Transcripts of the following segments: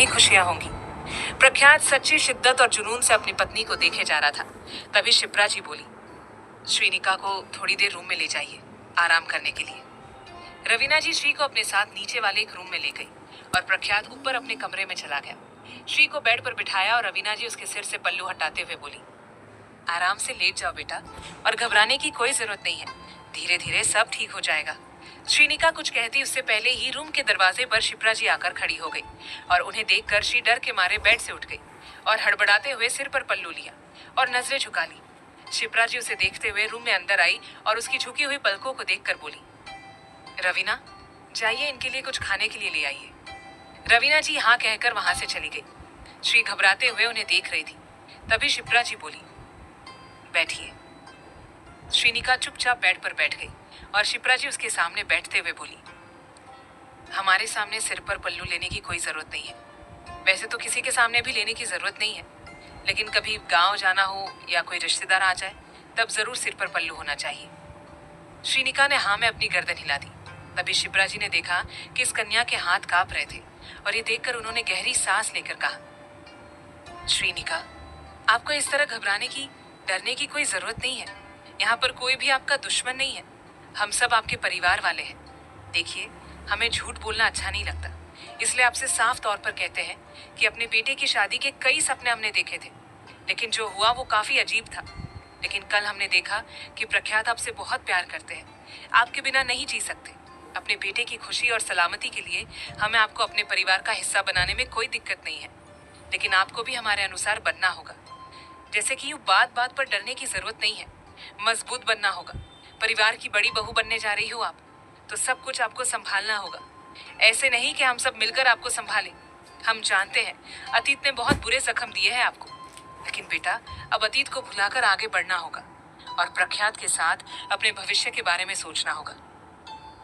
ही खुशियां होंगी। प्रख्यात सच्ची शिद्दत और जुनून से अपनी पत्नी को देखे जा रहा था। तभी शिप्रा जी बोली, श्रीनिका को थोड़ी देर रूम में ले जाइए, आराम करने के लिए। रवीना जी श्री को अपने साथ नीचे वाले एक रूम में ले गई और प्रख्यात ऊपर अपने कमरे में चला गया। श्री को बेड पर बिठाया और रवीना जी उसके सिर से पल्लू हटाते हुए बोली, आराम से लेट जाओ बेटा, और घबराने की कोई जरूरत नहीं है, धीरे धीरे सब ठीक हो जाएगा। श्रीनिका कुछ कहती उससे पहले ही रूम के दरवाजे पर शिप्रा जी आकर खड़ी हो गई और उन्हें देखकर श्री डर के मारे बेड से उठ गई और हड़बड़ाते हुए सिर पर पल्लू लिया और नजरें झुका ली। शिप्रा जी उसे देखते हुए रूम में अंदर आई और उसकी झुकी हुई पलकों को देखकर बोली, रवीना, जाइए इनके लिए कुछ खाने के लिए ले आइए। रवीना जी हाँ कहकर वहां से चली गई। श्री घबराते हुए उन्हें देख रही थी। तभी शिप्रा जी बोली, बैठिए। श्रीनिका चुपचाप बेड पर बैठ गई और शिप्रा जी उसके सामने बैठते हुए बोली, हमारे सामने सिर पर पल्लू लेने की कोई जरूरत नहीं है। वैसे तो किसी के सामने भी लेने की जरूरत नहीं है, लेकिन कभी गांव जाना हो या कोई रिश्तेदार आ जाए तब जरूर सिर पर पल्लू होना चाहिए। श्रीनिका ने हाँ में अपनी गर्दन हिला दी। तभी शिप्रा जी ने देखा कि इस कन्या के हाथ कांप रहे थे और ये देखकर उन्होंने गहरी सांस लेकर कहा, श्रीनिका, आपको इस तरह घबराने की, डरने की कोई जरूरत नहीं है। यहाँ पर कोई भी आपका दुश्मन नहीं है। हम सब आपके परिवार वाले हैं। देखिए, हमें झूठ बोलना अच्छा नहीं लगता, इसलिए आपसे साफ तौर पर कहते हैं कि अपने बेटे की शादी के कई सपने हमने देखे थे, लेकिन जो हुआ वो काफी अजीब था। लेकिन कल हमने देखा कि प्रख्यात आपसे बहुत प्यार करते हैं, आपके बिना नहीं जी सकते। अपने बेटे की खुशी और सलामती के लिए हमें आपको अपने परिवार का हिस्सा बनाने में कोई दिक्कत नहीं है, लेकिन आपको भी हमारे अनुसार बनना होगा। जैसे कि यूं बात बात पर डरने की जरूरत नहीं है, मजबूत बनना होगा। परिवार की बड़ी बहू बनने जा रही हो आप, तो सब कुछ आपको संभालना होगा। ऐसे नहीं कि हम सब मिलकर आपको संभालें। हम जानते हैं अतीत ने बहुत बुरे जख्म दिए हैं आपको, लेकिन बेटा, अब अतीत को भुलाकर आगे बढ़ना होगा और प्रख्यात के साथ अपने भविष्य के बारे में सोचना होगा।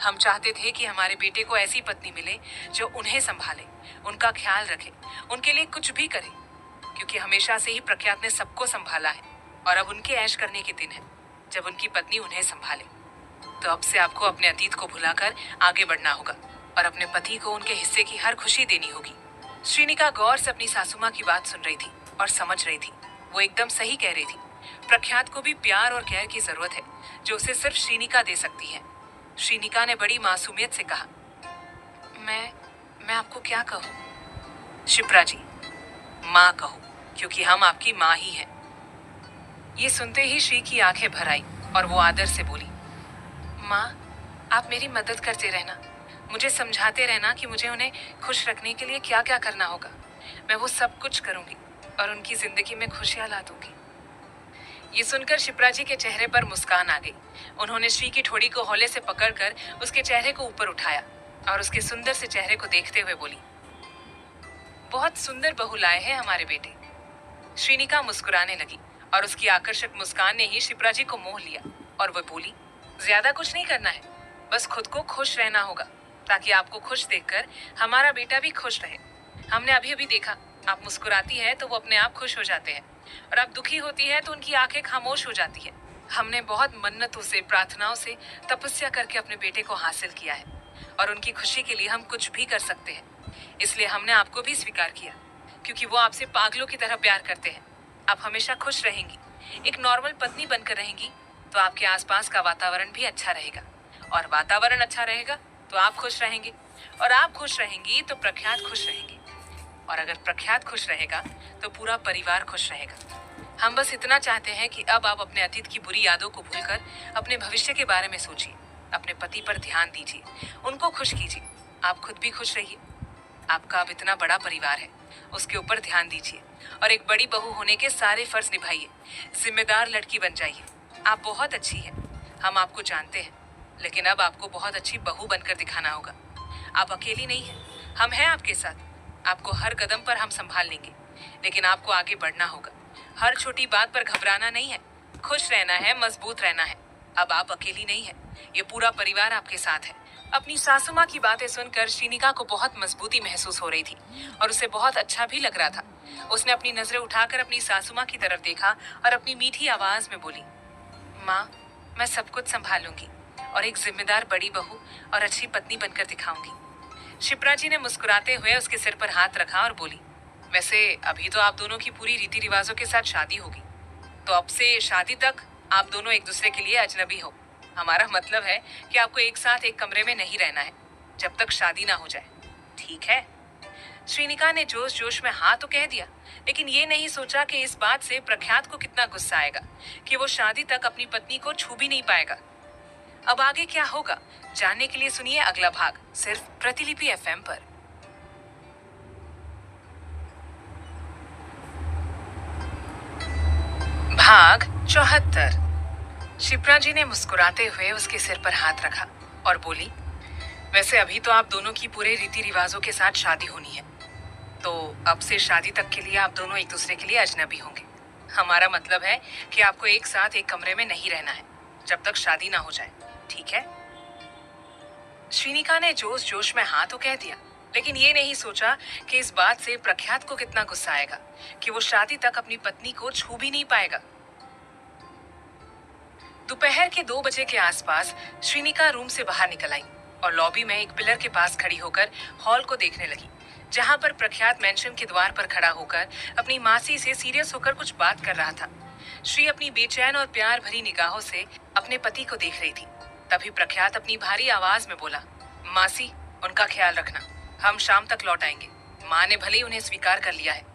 हम चाहते थे कि हमारे बेटे को ऐसी पत्नी मिले जो उन्हें संभाले, उनका ख्याल रखे, उनके लिए कुछ भी करे, क्योंकि हमेशा से ही प्रख्यात ने सबको संभाला है और अब उनके ऐश करने के दिन है जब उनकी पत्नी उन्हें संभाले। तो अब से आपको अपने अतीत को भुलाकर आगे बढ़ना होगा और अपने पति को उनके हिस्से की हर खुशी देनी होगी। श्रीनिका गौर से अपनी सासू माँ की बात सुन रही थी और समझ रही थी, वो एकदम सही कह रही थी। प्रख्यात को भी प्यार और केयर की जरूरत है जो उसे सिर्फ श्रीनिका दे सकती है। श्रीनिका ने बड़ी मासूमियत से कहा, मैं आपको क्या कहूँ? शिप्रा जी, माँ कहो, क्योंकि हम आपकी माँ ही हैं। ये सुनते ही श्री की आंखें भर आई और वो आदर से बोली, माँ, आप मेरी मदद करते रहना, मुझे समझाते रहना कि मुझे उन्हें खुश रखने के लिए क्या क्या करना होगा। मैं वो सब कुछ करूंगी और उनकी जिंदगी में खुशियां ला दूंगी। ये सुनकर शिप्रा जी के चेहरे पर मुस्कान आ गई। उन्होंने श्री की ठोड़ी को हौले से पकड़कर उसके चेहरे को ऊपर उठाया और उसके सुंदर से चेहरे को देखते हुए बोली, बहुत सुंदर बहू लाए हैं हमारे बेटे। श्रीनिका मुस्कुराने लगी और उसकी आकर्षक मुस्कान ने ही शिप्रा जी को मोह लिया और वह बोली, ज्यादा कुछ नहीं करना है, बस खुद को खुश रहना होगा ताकि आपको खुश देखकर हमारा बेटा भी खुश रहे। हमने अभी अभी देखा, आप मुस्कुराती है तो वो अपने आप खुश हो जाते हैं और आप दुखी होती है तो उनकी आंखें खामोश हो जाती है। हमने बहुत मन्नतों से, प्रार्थनाओं से, तपस्या करके अपने बेटे को हासिल किया है और उनकी खुशी के लिए हम कुछ भी कर सकते हैं। इसलिए हमने आपको भी स्वीकार किया, क्योंकि वो आपसे पागलों की तरह प्यार करते हैं। आप हमेशा खुश रहेंगी, एक नॉर्मल पत्नी बनकर रहेंगी तो आपके आसपास का वातावरण भी अच्छा रहेगा और वातावरण अच्छा रहेगा तो आप खुश रहेंगे और आप खुश रहेंगी तो प्रख्यात खुश रहेंगे और अगर प्रख्यात खुश रहेगा तो पूरा परिवार खुश रहेगा। हम बस इतना चाहते हैं कि अब आप अपने अतीत की बुरी यादों को भूलकर अपने भविष्य के बारे में सोचिए, अपने पति पर ध्यान दीजिए, उनको खुश कीजिए, आप खुद भी खुश रहिए। आपका अब इतना बड़ा परिवार है, उसके ऊपर ध्यान दीजिए और एक बड़ी बहू होने के सारे फर्ज निभाइए, जिम्मेदार लड़की बन जाइए। आप बहुत अच्छी हैं, हम आपको जानते हैं, लेकिन अब आपको बहुत अच्छी बहू बनकर दिखाना होगा। आप अकेली नहीं हैं, हम हैं आपके साथ। आपको हर कदम पर हम संभाल लेंगे, लेकिन आपको आगे बढ़ना होगा। हर छोटी बात पर घबराना नहीं है, खुश रहना है, मजबूत रहना है। अब आप अकेली नहीं है, ये पूरा परिवार आपके साथ है। अपनी सासू माँ की बातें सुनकर श्रीनिका को बहुत मजबूती महसूस हो रही थी और उसे बहुत अच्छा भी लग रहा था। उसने अपनी नजरें उठाकर अपनी सासू माँ की तरफ देखा और अपनी मीठी आवाज में बोली, माँ, मैं सब कुछ संभालूंगी और एक जिम्मेदार बड़ी बहू और अच्छी पत्नी बनकर दिखाऊंगी। शिप्रा जी ने मुस्कुराते हुए उसके सिर पर हाथ रखा और बोली, वैसे अभी तो आप दोनों की पूरी रीति रिवाजों के साथ शादी होगी, तो अब से शादी तक आप दोनों एक दूसरे के लिए अजनबी हो। हमारा मतलब है कि आपको एक साथ एक कमरे में नहीं रहना है जब तक शादी ना हो जाए, ठीक है? श्रीनिका ने जोश जोश में हाँ तो कह दिया, लेकिन ये नहीं सोचा कि इस बात से प्रख्यात को कितना गुस्सा आएगा कि वो शादी तक अपनी पत्नी को छू भी नहीं पाएगा। अब आगे क्या होगा जानने के लिए सुनिए अगला भाग, सिर्फ प्रतिलिपि एफएम पर। भाग 74। शिप्रा जी ने मुस्कुराते हुए उसके सिर पर हाथ रखा और बोली, वैसे अभी तो आप दोनों की पूरे रीति रिवाजों के साथ शादी होनी है, तो अब से शादी तक के लिए आप दोनों एक दूसरे के लिए अजनबी होंगे। हमारा मतलब है कि आपको एक साथ एक कमरे में नहीं रहना है जब तक शादी ना हो जाए, ठीक है? श्रीनिका ने जोश जोश में हाँ तो कह दिया, लेकिन ये नहीं सोचा कि इस बात से प्रख्यात को कितना गुस्सा आएगा कि वो शादी तक अपनी पत्नी को छू भी नहीं पाएगा। दोपहर के 2 बजे के आसपास श्रीनिका रूम से बाहर निकल आई और लॉबी में एक पिलर के पास खड़ी होकर हॉल को देखने लगी, जहां पर प्रख्यात मेंशन के द्वार पर खड़ा होकर अपनी मासी से सीरियस होकर कुछ बात कर रहा था। श्री अपनी बेचैन और प्यार भरी निगाहों से अपने पति को देख रही थी। तभी प्रख्यात अपनी भारी आवाज में बोला, मासी, उनका ख्याल रखना, हम शाम तक लौट आएंगे। माँ ने भले ही उन्हें स्वीकार कर लिया है,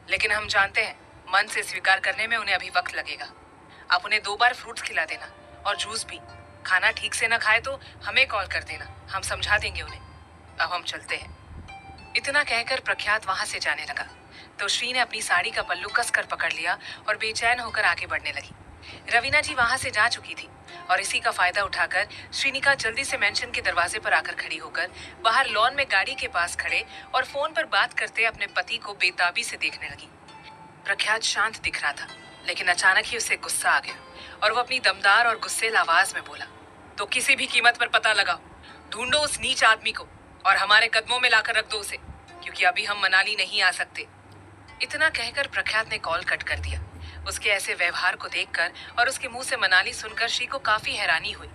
लेकिन हम जानते हैं मन से स्वीकार करने में उन्हें अभी वक्त लगेगा। आप उन्हें 2 बार फ्रूट्स खिला देना और जूस भी। खाना ठीक से न खाए तो हमें कॉल कर देना, हम समझा देंगे उन्हें। अब हम चलते हैं। इतना कहकर प्रख्यात वहां से जाने लगा तो श्री ने अपनी साड़ी का पल्लू कसकर पकड़ लिया और बेचैन होकर आगे बढ़ने लगी। रवीना जी वहां से जा चुकी थी और इसी का फायदा उठाकर श्रीनिका जल्दी से मेंशन के दरवाजे पर आकर खड़ी होकर बाहर लॉन में गाड़ी के पास खड़े और फोन पर बात करते अपने पति को बेताबी से देखने लगी। प्रख्यात शांत दिख रहा था, लेकिन अचानक ही उसे गुस्सा आ गया और वो अपनी दमदार और गुस्सेल आवाज में बोला, तो किसी भी कीमत पर पता लगाओ, ढूंढो उस नीच आदमी को और हमारे कदमों में लाकर रख दो उसे, क्योंकि अभी हम मनाली नहीं आ सकते। इतना कहकर प्रख्यात ने कॉल कट कर दिया। उसके ऐसे व्यवहार को देखकर और उसके मुंह से मनाली सुनकर श्री को काफी हैरानी हुई,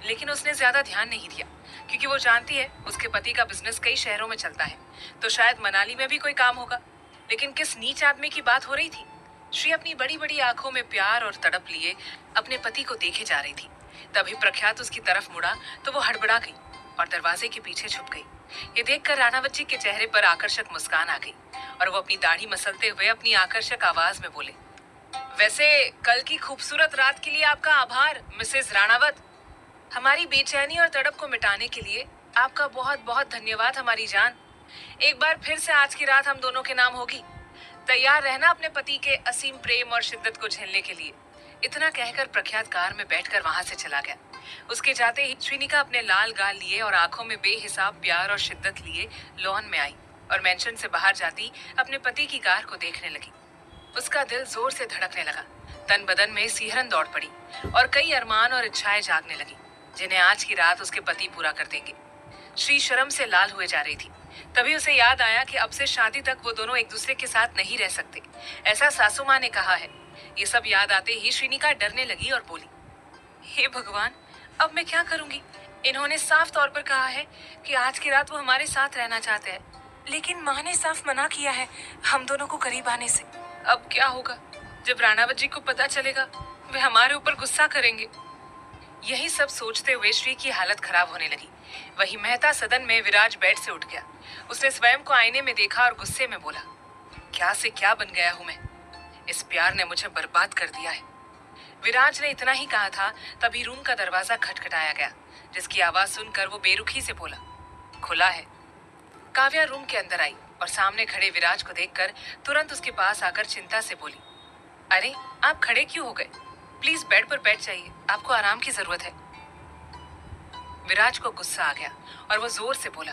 लेकिन उसने ज्यादा ध्यान नहीं दिया, क्योंकि वो जानती है उसके पति का बिजनेस कई शहरों में चलता है, तो शायद मनाली में भी कोई काम होगा। लेकिन किस नीच आदमी की बात हो रही थी? श्री अपनी बड़ी बड़ी आंखों में प्यार और तड़प लिए अपने पति को देखे जा रही थी। तभी प्रख्यात उसकी तरफ मुड़ा तो वो हड़बड़ा गई और दरवाजे के पीछे छुप गई। ये देखकर राणावत जी के चेहरे पर आकर्षक मुस्कान आ गई और वो अपनी दाढ़ी मसलते हुए अपनी आकर्षक आवाज में बोले, वैसे कल की खूबसूरत रात के लिए आपका आभार मिसेस राणावत। हमारी बेचैनी और तड़प को मिटाने के लिए आपका बहुत बहुत धन्यवाद हमारी जान। एक बार फिर से आज की रात हम दोनों के नाम होगी। तैयार रहना अपने पति के असीम प्रेम और शिद्दत को झेलने के लिए। इतना कहकर प्रख्यात कार में बैठकर वहां से चला गया। उसके जाते ही श्रीनिका अपने लाल गाल लिए और आंखों में बेहिसाब प्यार और शिद्दत लिए लॉन में आई और मेंशन से बाहर जाती अपने पति की कार को देखने लगी। उसका दिल जोर से धड़कने लगा, तन बदन में सिहरन दौड़ पड़ी और कई अरमान और इच्छाएं जागने लगी, जिन्हें आज की रात उसके पति पूरा कर देंगे। श्री शर्म से लाल हुए जा रही थी। तभी उसे याद आया कि अब से शादी तक वो दोनों एक दूसरे के साथ नहीं रह सकते, ऐसा सासू माँ ने कहा है। ये सब याद आते ही श्रीनिका डरने लगी और बोली, हे भगवान, अब मैं क्या करूंगी? इन्होंने साफ तौर पर कहा है कि आज की रात वो हमारे साथ रहना चाहते हैं, लेकिन माँ ने साफ मना किया है हम दोनों को करीब आने से। अब क्या होगा? जब राणावत जी को पता चलेगा वे हमारे ऊपर गुस्सा करेंगे। यही सब सोचते हुए श्री की हालत खराब होने लगी। वही मेहता सदन में विराज बेड से उठ गया। उसने स्वयं को आईने में देखा और गुस्से में बोला, क्या से क्या बन गया हूं मैं? इस प्यार ने मुझे बर्बाद कर दिया है। विराज ने इतना ही कहा था तभी रूम का दरवाजा खटखटाया गया, जिसकी आवाज सुनकर वो बेरुखी से बोला, खुला है। काव्या रूम के अंदर आई और सामने खड़े विराज को देखकर तुरंत उसके पास आकर चिंता से बोली, अरे आप खड़े क्यों हो गए? प्लीज बेड पर बैठ जाइए, आपको आराम की जरूरत है। विराज को गुस्सा आ गया और वो जोर से बोला,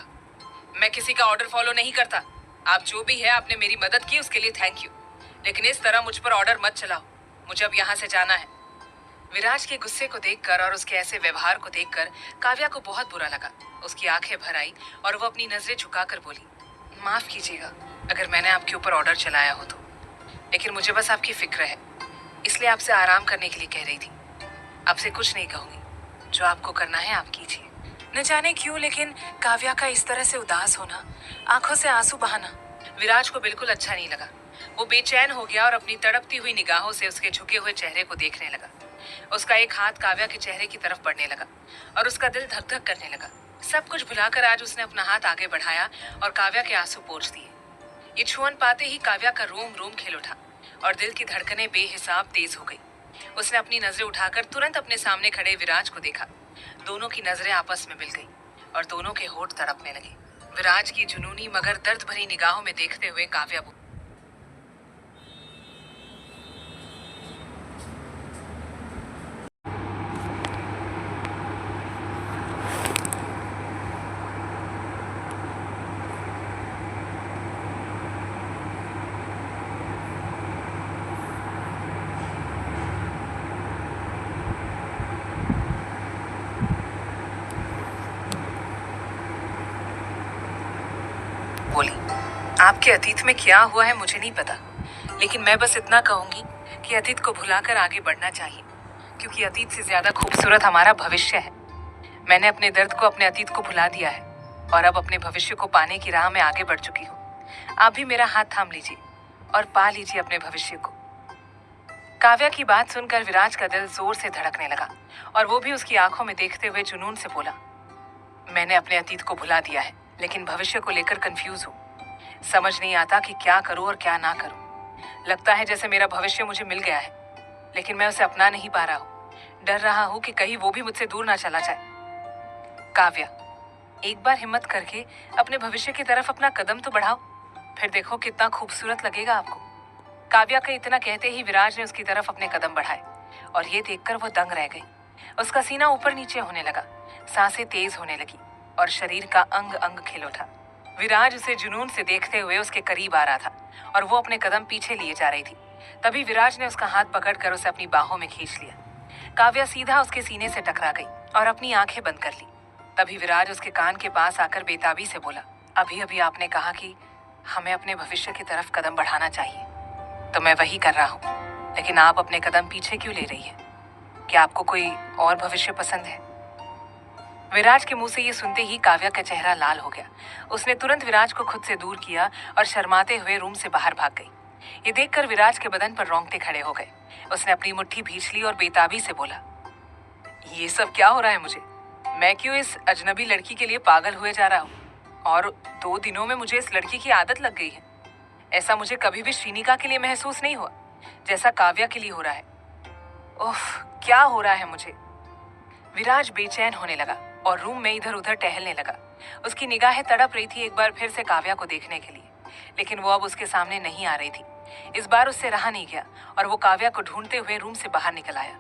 मैं किसी का ऑर्डर फॉलो नहीं करता। आप जो भी है आपने मेरी मदद की उसके लिए थैंक यू, लेकिन इस तरह मुझ पर ऑर्डर मत चलाओ। मुझे अब यहाँ से जाना है। विराज के गुस्से को देखकर और उसके ऐसे व्यवहार को देखकर काव्या को बहुत बुरा लगा। उसकी आंखें भर आई और वो अपनी नजरें झुकाकर बोली, माफ कीजिएगा अगर मैंने आपके ऊपर ऑर्डर चलाया हो तो, लेकिन मुझे बस आपकी फिक्र है, इसलिए आपसे आराम करने के लिए कह रही थी। आपसे कुछ नहीं कहूंगी, जो आपको करना है आप कीजिए। न जाने क्यों, लेकिन काव्या का इस तरह से उदास होना, आंखों से आंसू बहाना विराज को बिल्कुल अच्छा नहीं लगा। वो बेचैन हो गया और अपनी तड़पती हुई निगाहों से उसके झुके हुए चेहरे को देखने लगा। उसका एक हाथ काव्या के चेहरे की तरफ बढ़ने लगा और उसका दिल धक धक करने लगा। सब कुछ भुलाकर आज उसने अपना हाथ आगे बढ़ाया और काव्या के आंसू पोंछ दिए। ये छुअन पाते ही काव्या का रोम रोम खिल उठा और दिल की धड़कनें बेहिसाब तेज हो गई। उसने अपनी नजरें उठाकर तुरंत अपने सामने खड़े विराज को देखा। दोनों की नजरें आपस में मिल गई और दोनों के होंठ तड़पने लगे। विराज की जुनूनी मगर दर्द भरी निगाहों में देखते हुए काव्या बोली, आपके अतीत में क्या हुआ है मुझे नहीं पता, लेकिन मैं बस इतना कहूंगी कि अतीत को भुलाकर आगे बढ़ना चाहिए, क्योंकि अतीत से ज्यादा खूबसूरत हमारा भविष्य है। मैंने अपने दर्द को, अपने अतीत को भुला दिया है और अब अपने भविष्य को पाने की राह में आगे बढ़ चुकी हूँ। आप भी मेरा हाथ थाम लीजिए और पा लीजिए अपने भविष्य को। काव्या की बात सुनकर विराज का दिल जोर से धड़कने लगा और वो भी उसकी आंखों में देखते हुए जुनून से बोला, मैंने अपने अतीत को भुला दिया है, लेकिन भविष्य को लेकर कंफ्यूज हूँ। समझ नहीं आता कि क्या करूँ और क्या ना करूँ। लगता है जैसे मेरा भविष्य मुझे मिल गया है, लेकिन मैं उसे अपना नहीं पा रहा हूँ। डर रहा हूँ कि कहीं वो भी मुझसे दूर ना चला जाए। काव्या, एक बार हिम्मत करके अपने भविष्य की तरफ अपना कदम तो बढ़ाओ, फिर देखो कितना खूबसूरत लगेगा आपको। काव्या का इतना कहते ही विराज ने उसकी तरफ अपने कदम बढ़ाए और ये देखकर वो दंग रह गई। उसका सीना ऊपर नीचे होने लगा, सांसें तेज होने लगी और शरीर का अंग अंग खिल उठा। विराज उसे जुनून से देखते हुए उसके करीब आ रहा था और वो अपने कदम पीछे लिए जा रही थी। तभी विराज ने उसका हाथ पकड़कर उसे अपनी बाहों में खींच लिया। काव्या सीधा उसके सीने से टकरा गई और अपनी आंखें बंद कर ली। तभी विराज उसके कान के पास आकर बेताबी से बोला, अभी अभी आपने कहा कि हमें अपने भविष्य की तरफ कदम बढ़ाना चाहिए, तो मैं वही कर रहा हूँ, लेकिन आप अपने कदम पीछे क्यों ले रही हैं? क्या आपको कोई और भविष्य पसंद है? विराज के मुंह से ये सुनते ही काव्या का चेहरा लाल हो गया। उसने तुरंत विराज को खुद से दूर किया और शर्माते हुए रूम से बाहर भाग गई। ये देखकर विराज के बदन पर रोंगटे खड़े हो गए। उसने अपनी मुट्ठी भींच ली और बेताबी से बोला, ये सब क्या हो रहा है मुझे? मैं क्यों इस अजनबी लड़की के लिए पागल हुए जा रहा हूँ? और 2 दिनों में मुझे इस लड़की की आदत लग गई है। ऐसा मुझे कभी भी श्रीनिका के लिए महसूस नहीं हुआ जैसा काव्या के लिए हो रहा है। उफ, क्या हो रहा है मुझे? विराज बेचैन होने लगा और रूम में इधर उधर टहलने लगा। उसकी निगाहें तड़प रही थी एक बार फिर से काव्या को देखने के लिए, लेकिन वो अब उसके सामने नहीं आ रही थी। इस बार उससे रहा नहीं गया और वो काव्या को ढूंढते हुए रूम से बाहर निकल आया।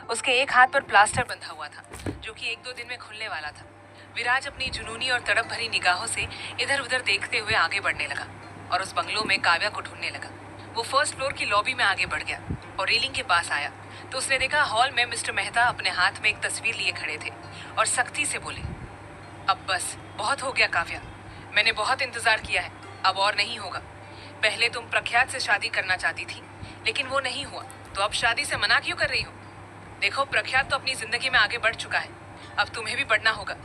उसके एक हाथ पर प्लास्टर बंधा हुआ था, जो कि 1-2 दिन में खुलने वाला था। विराज अपनी जुनूनी और तड़प भरी निगाहों से इधर उधर देखते हुए आगे बढ़ने लगा और उस बंगलों में काव्या को ढूंढने लगा। वो फर्स्ट फ्लोर की लॉबी में आगे बढ़ गया और रेलिंग के पास आया तो उसने देखा हॉल में मिस्टर मेहता अपने हाथ में एक तस्वीर लिए खड़े थे और सख्ती से बोले, अब बस बहुत हो गया काव्या, मैंने बहुत इंतजार किया है, अब और नहीं होगा। पहले तुम प्रख्यात से शादी करना चाहती थी, लेकिन वो नहीं हुआ, तो अब शादी से मना क्यों कर रही हो? देखो, प्रख्यात तो अपनी जिंदगी में आगे बढ़ चुका है, अब तुम्हें भी बढ़ना होगा।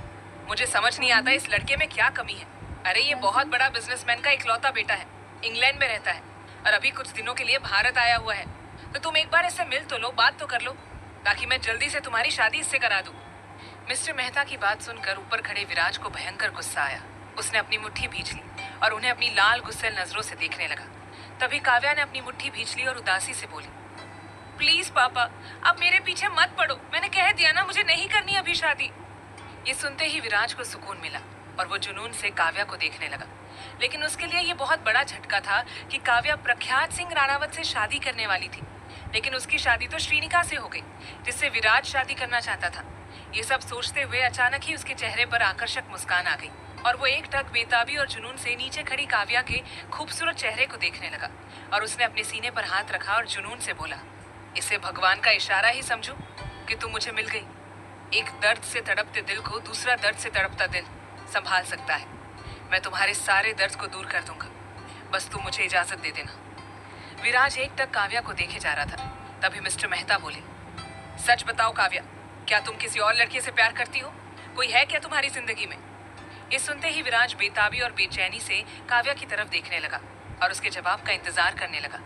मुझे समझ नहीं आता इस लड़के में क्या कमी है। अरे ये बहुत बड़ा बिजनेसमैन का इकलौता बेटा है, इंग्लैंड में रहता है और अभी कुछ दिनों के लिए भारत आया हुआ है। तो तुम एक बार इससे मिल तो लो, बात तो कर लो, ताकि मैं जल्दी से तुम्हारी शादी इससे करा दूं। मिस्टर मेहता की बात सुनकर ऊपर खड़े विराज को भयंकर गुस्सा आया। उसने अपनी मुट्ठी भींच ली और उन्हें अपनी लाल गुस्सेल नजरों से देखने लगा। तभी काव्या ने अपनी मुट्ठी भींच ली और उदासी से बोली, प्लीज पापा, अब मेरे पीछे मत पड़ो, मैंने कह दिया ना मुझे नहीं करनी अभी शादी। ये सुनते ही विराज को सुकून मिला और वो जुनून से काव्या को देखने लगा। लेकिन उसके लिए ये बहुत बड़ा झटका था कि काव्या प्रख्यात सिंह राणावत से शादी करने वाली थी, लेकिन उसकी शादी तो श्रीनिका से हो गई, जिससे विराज शादी करना चाहता था। ये सब सोचते हुए अचानक ही उसके चेहरे पर आकर्षक मुस्कान आ गई और वो एक टक बेताबी और जुनून से नीचे खड़ी काव्या के खूबसूरत चेहरे को देखने लगा और उसने अपने सीने पर हाथ रखा और जुनून से बोला, इसे भगवान का इशारा ही समझो कि तुम मुझे मिल गई। एक दर्द से तड़पते दिल को दूसरा दर्द से तड़पता दिल संभाल सकता है। मैं तुम्हारे सारे दर्द को दूर कर दूंगा, बस तुम मुझे इजाजत दे देना। विराज एक टक काव्या को देखे जा रहा था। तभी मिस्टर मेहता बोले, सच बताओ काव्या, क्या तुम किसी और लड़के से प्यार करती हो? कोई है क्या तुम्हारी जिंदगी में? ये सुनते ही विराज बेताबी और बेचैनी से काव्या की तरफ देखने लगा और उसके जवाब का इंतजार करने लगा।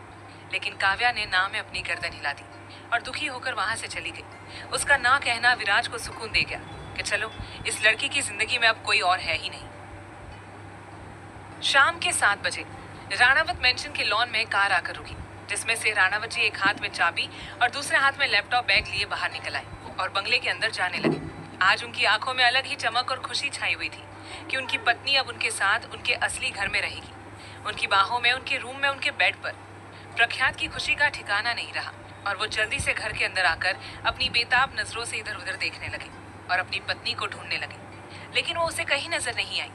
लेकिन काव्या ने ना में अपनी गर्दन हिला दी और दुखी होकर वहां से चली गई। उसका ना कहना विराज को सुकून दे गया कि चलो, इस लड़की की जिंदगी में अब कोई और है ही नहीं। शाम के 7 बजे राणावत मेंशन के लॉन में कार आकर रुकी, जिसमें से राणावत जी एक हाथ में चाबी और दूसरे हाथ में लैपटॉप बैग लिए बाहर निकल आए और बंगले के अंदर जाने लगे। आज उनकी आंखों में अलग ही चमक और खुशी छाई हुई थी कि उनकी पत्नी अब उनके साथ उनके असली घर में रहेगी, उनकी बाहों में, उनके रूम में, उनके बेड पर। प्रख्यात की खुशी का ठिकाना नहीं रहा और वो जल्दी से घर के अंदर आकर अपनी बेताब नजरों से इधर उधर देखने लगे और अपनी पत्नी को ढूंढने लगे, लेकिन वो उसे कहीं नजर नहीं आई।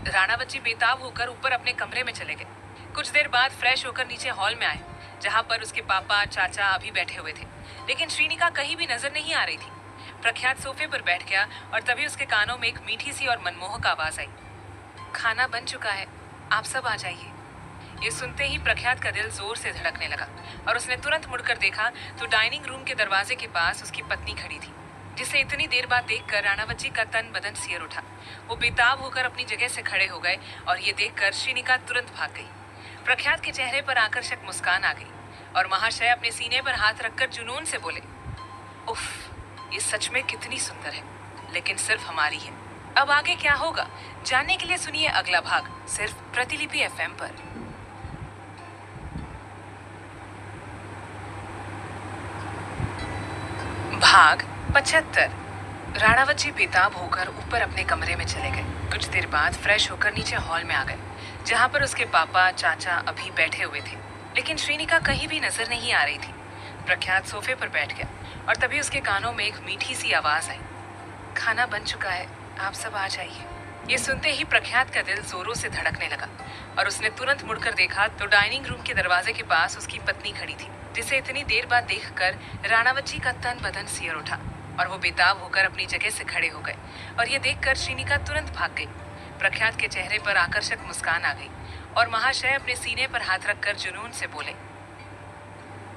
राणावत जी बेताब होकर ऊपर अपने कमरे में चले गए। कुछ देर बाद फ्रेश होकर नीचे हॉल में आए, जहां पर उसके पापा चाचा अभी बैठे हुए थे, लेकिन श्रीनिका कहीं भी नजर नहीं आ रही थी। प्रख्यात सोफे पर बैठ गया और तभी उसके कानों में एक मीठी सी और मनमोहक आवाज आई, खाना बन चुका है, आप सब आ जाइए। ये सुनते ही प्रख्यात का दिल जोर से धड़कने लगा और उसने तुरंत मुड़कर देखा तो डाइनिंग रूम के दरवाजे के पास उसकी पत्नी खड़ी थी, जिसे इतनी देर बाद देखकर राणावत जी का तन बदन सियर उठा। वो बेताब होकर अपनी जगह से खड़े हो गए और ये देखकर श्रीनिका तुरंत भाग गई। प्रख्यात के चेहरे पर आकर्षक मुस्कान आ गई और महाशय अपने सीने पर हाथ रखकर जुनून से बोले, उफ, ये सच में कितनी सुंदर है, लेकिन सिर्फ हमारी है। अब आगे क्या होगा जानने के लिए सुनिए अगला भाग, सिर्फ प्रतिलिपि FM पर। भाग 75। राणावत जी बेताब होकर ऊपर अपने कमरे में चले गए। कुछ देर बाद फ्रेश होकर नीचे हॉल में आ गए, जहां पर उसके पापा चाचा अभी बैठे हुए थे, लेकिन श्रीनिका कहीं भी नजर नहीं आ रही थी। प्रख्यात सोफे पर बैठ गया और तभी उसके कानों में एक मीठी सी आवाज आई, खाना बन चुका है, आप सब आ जाइए। ये सुनते ही प्रख्यात का दिल जोरों से धड़कने लगा और उसने तुरंत मुड़कर देखा तो डाइनिंग रूम के दरवाजे के पास उसकी पत्नी खड़ी थी, जिसे इतनी देर बाद देखकर राणावत जी का तन बदन सियर उठा और वो बेताब होकर अपनी जगह से खड़े हो गए और ये देखकर श्रीनिका तुरंत भाग गई। प्रख्यात के चेहरे पर आकर्षक मुस्कान आ गई और महाशय अपने सीने पर हाथ रखकर जुनून से बोले,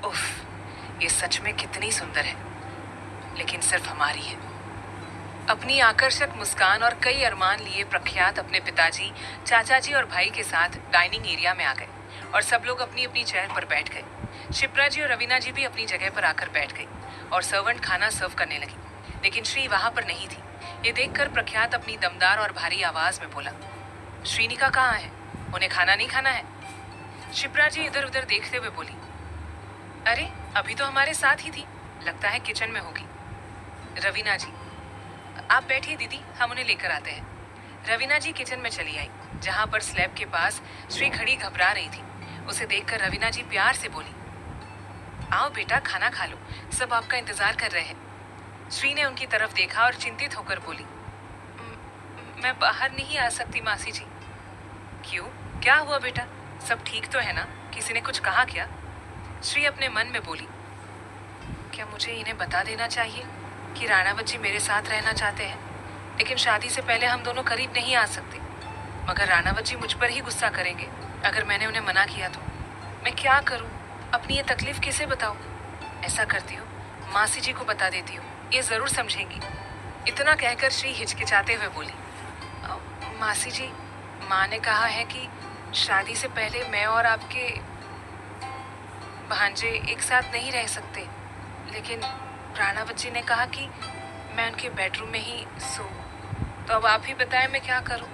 उफ, ये सच में कितनी सुंदर है, लेकिन सिर्फ हमारी है। अपनी आकर्षक मुस्कान और कई अरमान लिए प्रख्यात अपने पिताजी, चाचा जी और भाई के साथ डाइनिंग एरिया में आ गए और सब लोग अपनी अपनी चेयर पर बैठ गए। शिप्रा जी और रवीना जी भी अपनी जगह पर आकर बैठ गई और सर्वेंट खाना सर्व करने लगी, लेकिन श्री वहां पर नहीं थी। ये देखकर प्रख्यात अपनी दमदार और भारी आवाज में बोला, श्रीनिका कहाँ है? उन्हें खाना नहीं खाना है? शिप्रा जी इधर उधर देखते हुए बोली, अरे अभी तो हमारे साथ ही थी, लगता है किचन में होगी। रवीना जी, आप बैठिए दीदी, हम उन्हें लेकर आते हैं। रवीना जी किचन में चली आई, जहां पर स्लैब के पास श्री खड़ी घबरा रही थी। उसे देखकर रवीना जी प्यार से बोली, आओ बेटा, खाना खा लो, सब आपका इंतजार कर रहे हैं। श्री ने उनकी तरफ देखा और चिंतित होकर बोली, मैं बाहर नहीं आ सकती मासी जी। क्यों, क्या हुआ बेटा? सब ठीक तो है ना? किसी ने कुछ कहा क्या? श्री अपने मन में बोली, क्या मुझे इन्हें बता देना चाहिए कि राणावत जी मेरे साथ रहना चाहते हैं, लेकिन शादी से पहले हम दोनों करीब नहीं आ सकते। मगर राणावत जी मुझ पर ही गुस्सा करेंगे अगर मैंने उन्हें मना किया तो। मैं क्या करूं? अपनी ये तकलीफ किसे बताऊं? ऐसा करती हूँ, मासी जी को बता देती हूँ, ये जरूर समझेंगी। इतना कहकर श्री हिचकिचाते हुए बोली, मासी जी, माँ ने कहा है कि शादी से पहले मैं और आपके भांजे एक साथ नहीं रह सकते, लेकिन राणावत जी ने कहा कि मैं उनके बेडरूम में ही सो। तो अब आप ही बताएं मैं क्या करूं?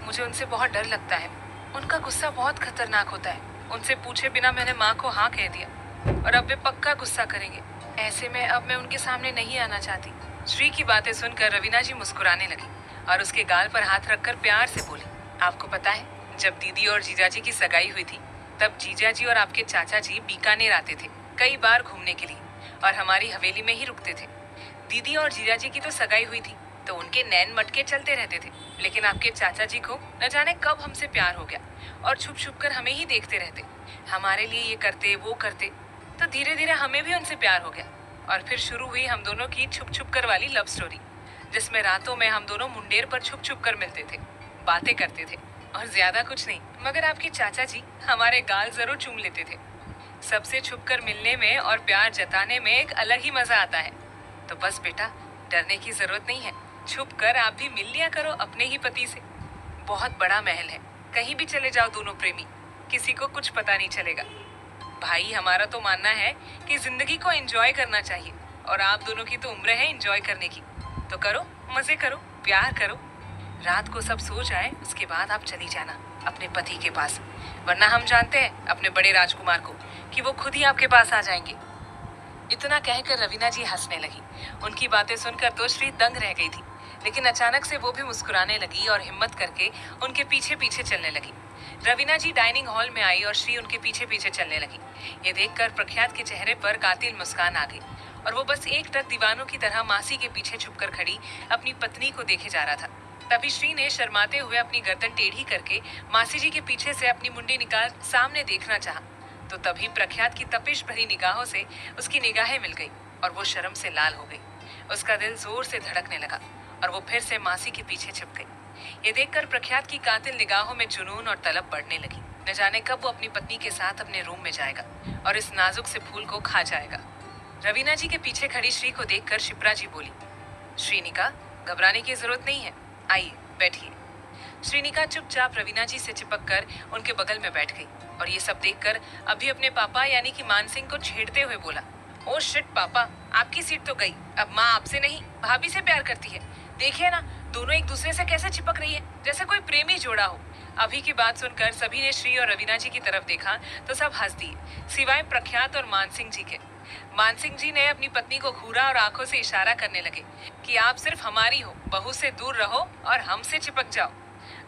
मुझे उनसे बहुत डर लगता है, उनका गुस्सा बहुत खतरनाक होता है। उनसे पूछे बिना मैंने माँ को हाँ कह दिया और अब वे पक्का गुस्सा करेंगे। ऐसे में अब मैं उनके सामने नहीं आना चाहती। श्री की बातें सुनकर रवीना जी मुस्कुराने लगी और उसके गाल पर हाथ रखकर प्यार से बोली, आपको पता है, जब दीदी और जीजाजी की सगाई हुई थी तब जीजाजी और आपके चाचा जी बीकानेर आते थे कई बार घूमने के लिए और हमारी हवेली में ही रुकते थे। दीदी और जीजाजी की तो सगाई हुई थी तो उनके नैन मटके चलते रहते थे, लेकिन आपके चाचा जी को न जाने कब हमसे प्यार हो गया और छुप छुप कर हमें ही देखते रहते, हमारे लिए ये करते वो करते। तो धीरे धीरे हमें भी उनसे प्यार हो गया और फिर शुरू हुई हम दोनों की छुप छुप कर वाली लव स्टोरी, जिसमें रातों में हम दोनों मुंडेर पर छुप छुप कर मिलते थे, बातें करते थे और ज्यादा कुछ नहीं। मगर आपके चाचा जी हमारे गाल जरूर चूम लेते थे। सबसे छुपकर मिलने में और प्यार जताने में एक अलग ही मजा आता है। तो बस बेटा, डरने की जरूरत नहीं है, छुप कर आप भी मिल लिया करो अपने ही पति से। बहुत बड़ा महल है, कहीं भी चले जाओ दोनों प्रेमी, किसी को कुछ पता नहीं चलेगा। भाई हमारा तो मानना है कि जिंदगी को एंजॉय करना चाहिए और आप दोनों की तो उम्र है एंजॉय करने की। तो करो, मजे करो, प्यार करो। रात को सब सो जाए उसके बाद आप चली जाना अपने पति के पास, वरना हम जानते हैं अपने बड़े राजकुमार को कि वो खुद ही आपके पास आ जाएंगे। इतना कहकर रवीना जी हंसने लगी। उनकी बातें सुनकर तो श्री दंग रह गई थी, लेकिन अचानक से वो भी मुस्कुराने लगी और हिम्मत करके उनके पीछे पीछे चलने लगी। रवीना जी डाइनिंग हॉल में आई और श्री उनके पीछे पीछे चलने लगी। ये देखकर प्रख्यात के चेहरे पर कातिल मुस्कान आ गई और वो बस एक टक दीवानों की तरह मासी के पीछे छुपकर खड़ी अपनी पत्नी को देखे जा रहा था। तभी श्री ने शर्माते हुए अपनी गर्दन टेढ़ी करके मासी जी के पीछे से अपनी मुंडी निकाल सामने देखना चाहा, तो तभी प्रख्यात की तपिश भरी निगाहों से उसकी निगाहें मिल गई और वो शर्म से लाल हो गई। उसका दिल जोर से धड़कने लगा और वो फिर से मासी के पीछे छिप गई। ये देखकर प्रख्यात की कातिल निगाहों में जुनून और तलब बढ़ने लगी। न जाने कब वो अपनी पत्नी के साथ अपने रूम में जाएगा और इस नाजुक से फूल को खा जाएगा। रवीना जी के पीछे खड़ी श्री को देखकर शिप्रा जी बोली, श्रीनिका, घबराने की जरूरत नहीं है, आइए बैठिए। श्रीनिका चुपचाप रवीना जी से चिपक कर उनके बगल में बैठ गई और ये सब देखकर अभी अपने पापा यानी कि मान सिंह को छेड़ते हुए बोला, ओ शिट पापा, आपकी सीट तो गई, अब माँ आपसे नहीं भाभी से प्यार करती है। देखिए ना, दोनों एक दूसरे से कैसे चिपक रही है, जैसे कोई प्रेमी जोड़ा हो। अभी की बात सुनकर सभी ने श्री और रवीना जी की तरफ देखा तो सब हंस दिए, सिवाय प्रख्यात और मान सिंह जी के। मान सिंह जी ने अपनी पत्नी को घूरा और आंखों से इशारा करने लगे कि आप सिर्फ हमारी हो, बहू से दूर रहो और हमसे चिपक जाओ।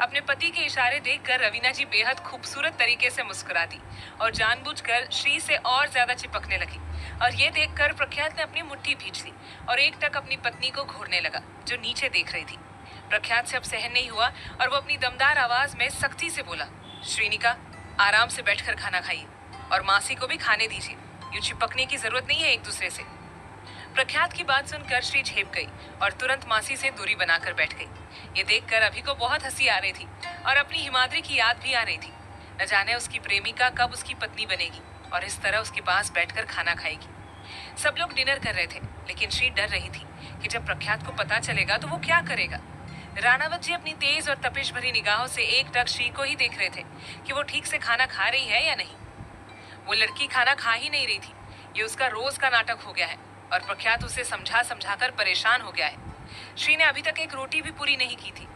अपने पति के इशारे देखकर रवीना जी बेहद खूबसूरत तरीके से मुस्कुरा दी और जानबूझकर श्री से और ज्यादा चिपकने लगी। और ये देखकर प्रख्यात ने अपनी मुट्ठी भींच ली और एक टक अपनी पत्नी को घूरने लगा जो नीचे देख रही थी। प्रख्यात से अब सहन नहीं हुआ और वो अपनी दमदार आवाज में सख्ती से बोला, श्रीनिका, आराम से बैठकर खाना खाइए और मासी को भी खाने दीजिए, यूं चिपकने की जरूरत नहीं है एक दूसरे से। प्रख्यात की बात सुनकर श्री झेप गई और तुरंत मासी से दूरी बनाकर बैठ गई। ये देखकर अभी को बहुत हंसी आ रही थी और अपनी हिमाद्री की याद भी आ रही थी। न जाने उसकी प्रेमिका कब उसकी पत्नी बनेगी और इस तरह उसके पास बैठकर खाना खाएगी। सब लोग डिनर कर रहे थे, लेकिन श्री डर रही थी कि जब प्रख्यात को पता चलेगा तो वो क्या करेगा। राणावत जी अपनी तेज और तपिश भरी निगाहों से एक टक श्री को ही देख रहे थे कि वो ठीक से खाना खा रही है या नहीं। वो लड़की खाना खा ही नहीं रही थी, ये उसका रोज का नाटक हो गया है और प्रख्यात उसे समझा समझाकर परेशान हो गया है। श्री ने अभी तक एक रोटी भी पूरी नहीं की थी।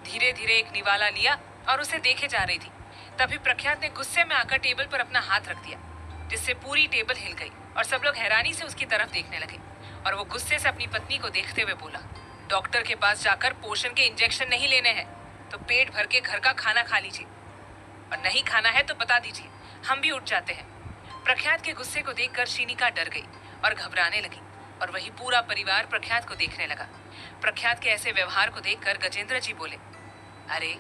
धीरे धीरे एक निवाला लिया और उसे देखे जा रही थी। तभी प्रख्यात ने गुस्से में आकर टेबल पर अपना हाथ रख दिया, जिससे पूरी टेबल हिल गई और सब लोग हैरानी से उसकी तरफ देखने लगे। और वो गुस्से से अपनी पत्नी को देखते हुए बोला, डॉक्टर के पास जाकर पोषण के इंजेक्शन नहीं लेने हैं तो पेट भर के घर का खाना खा लीजिए, और नहीं खाना है तो बता दीजिए, हम भी उठ जाते हैं। प्रख्यात के गुस्से को देखकर श्रीनिका डर गई और घबराने लगी और वही पूरा परिवार प्रख्यात को देखने लगा। प्रख्यात के ऐसे व्यवहार को देखकर गजेंद्र जी बोले, अरे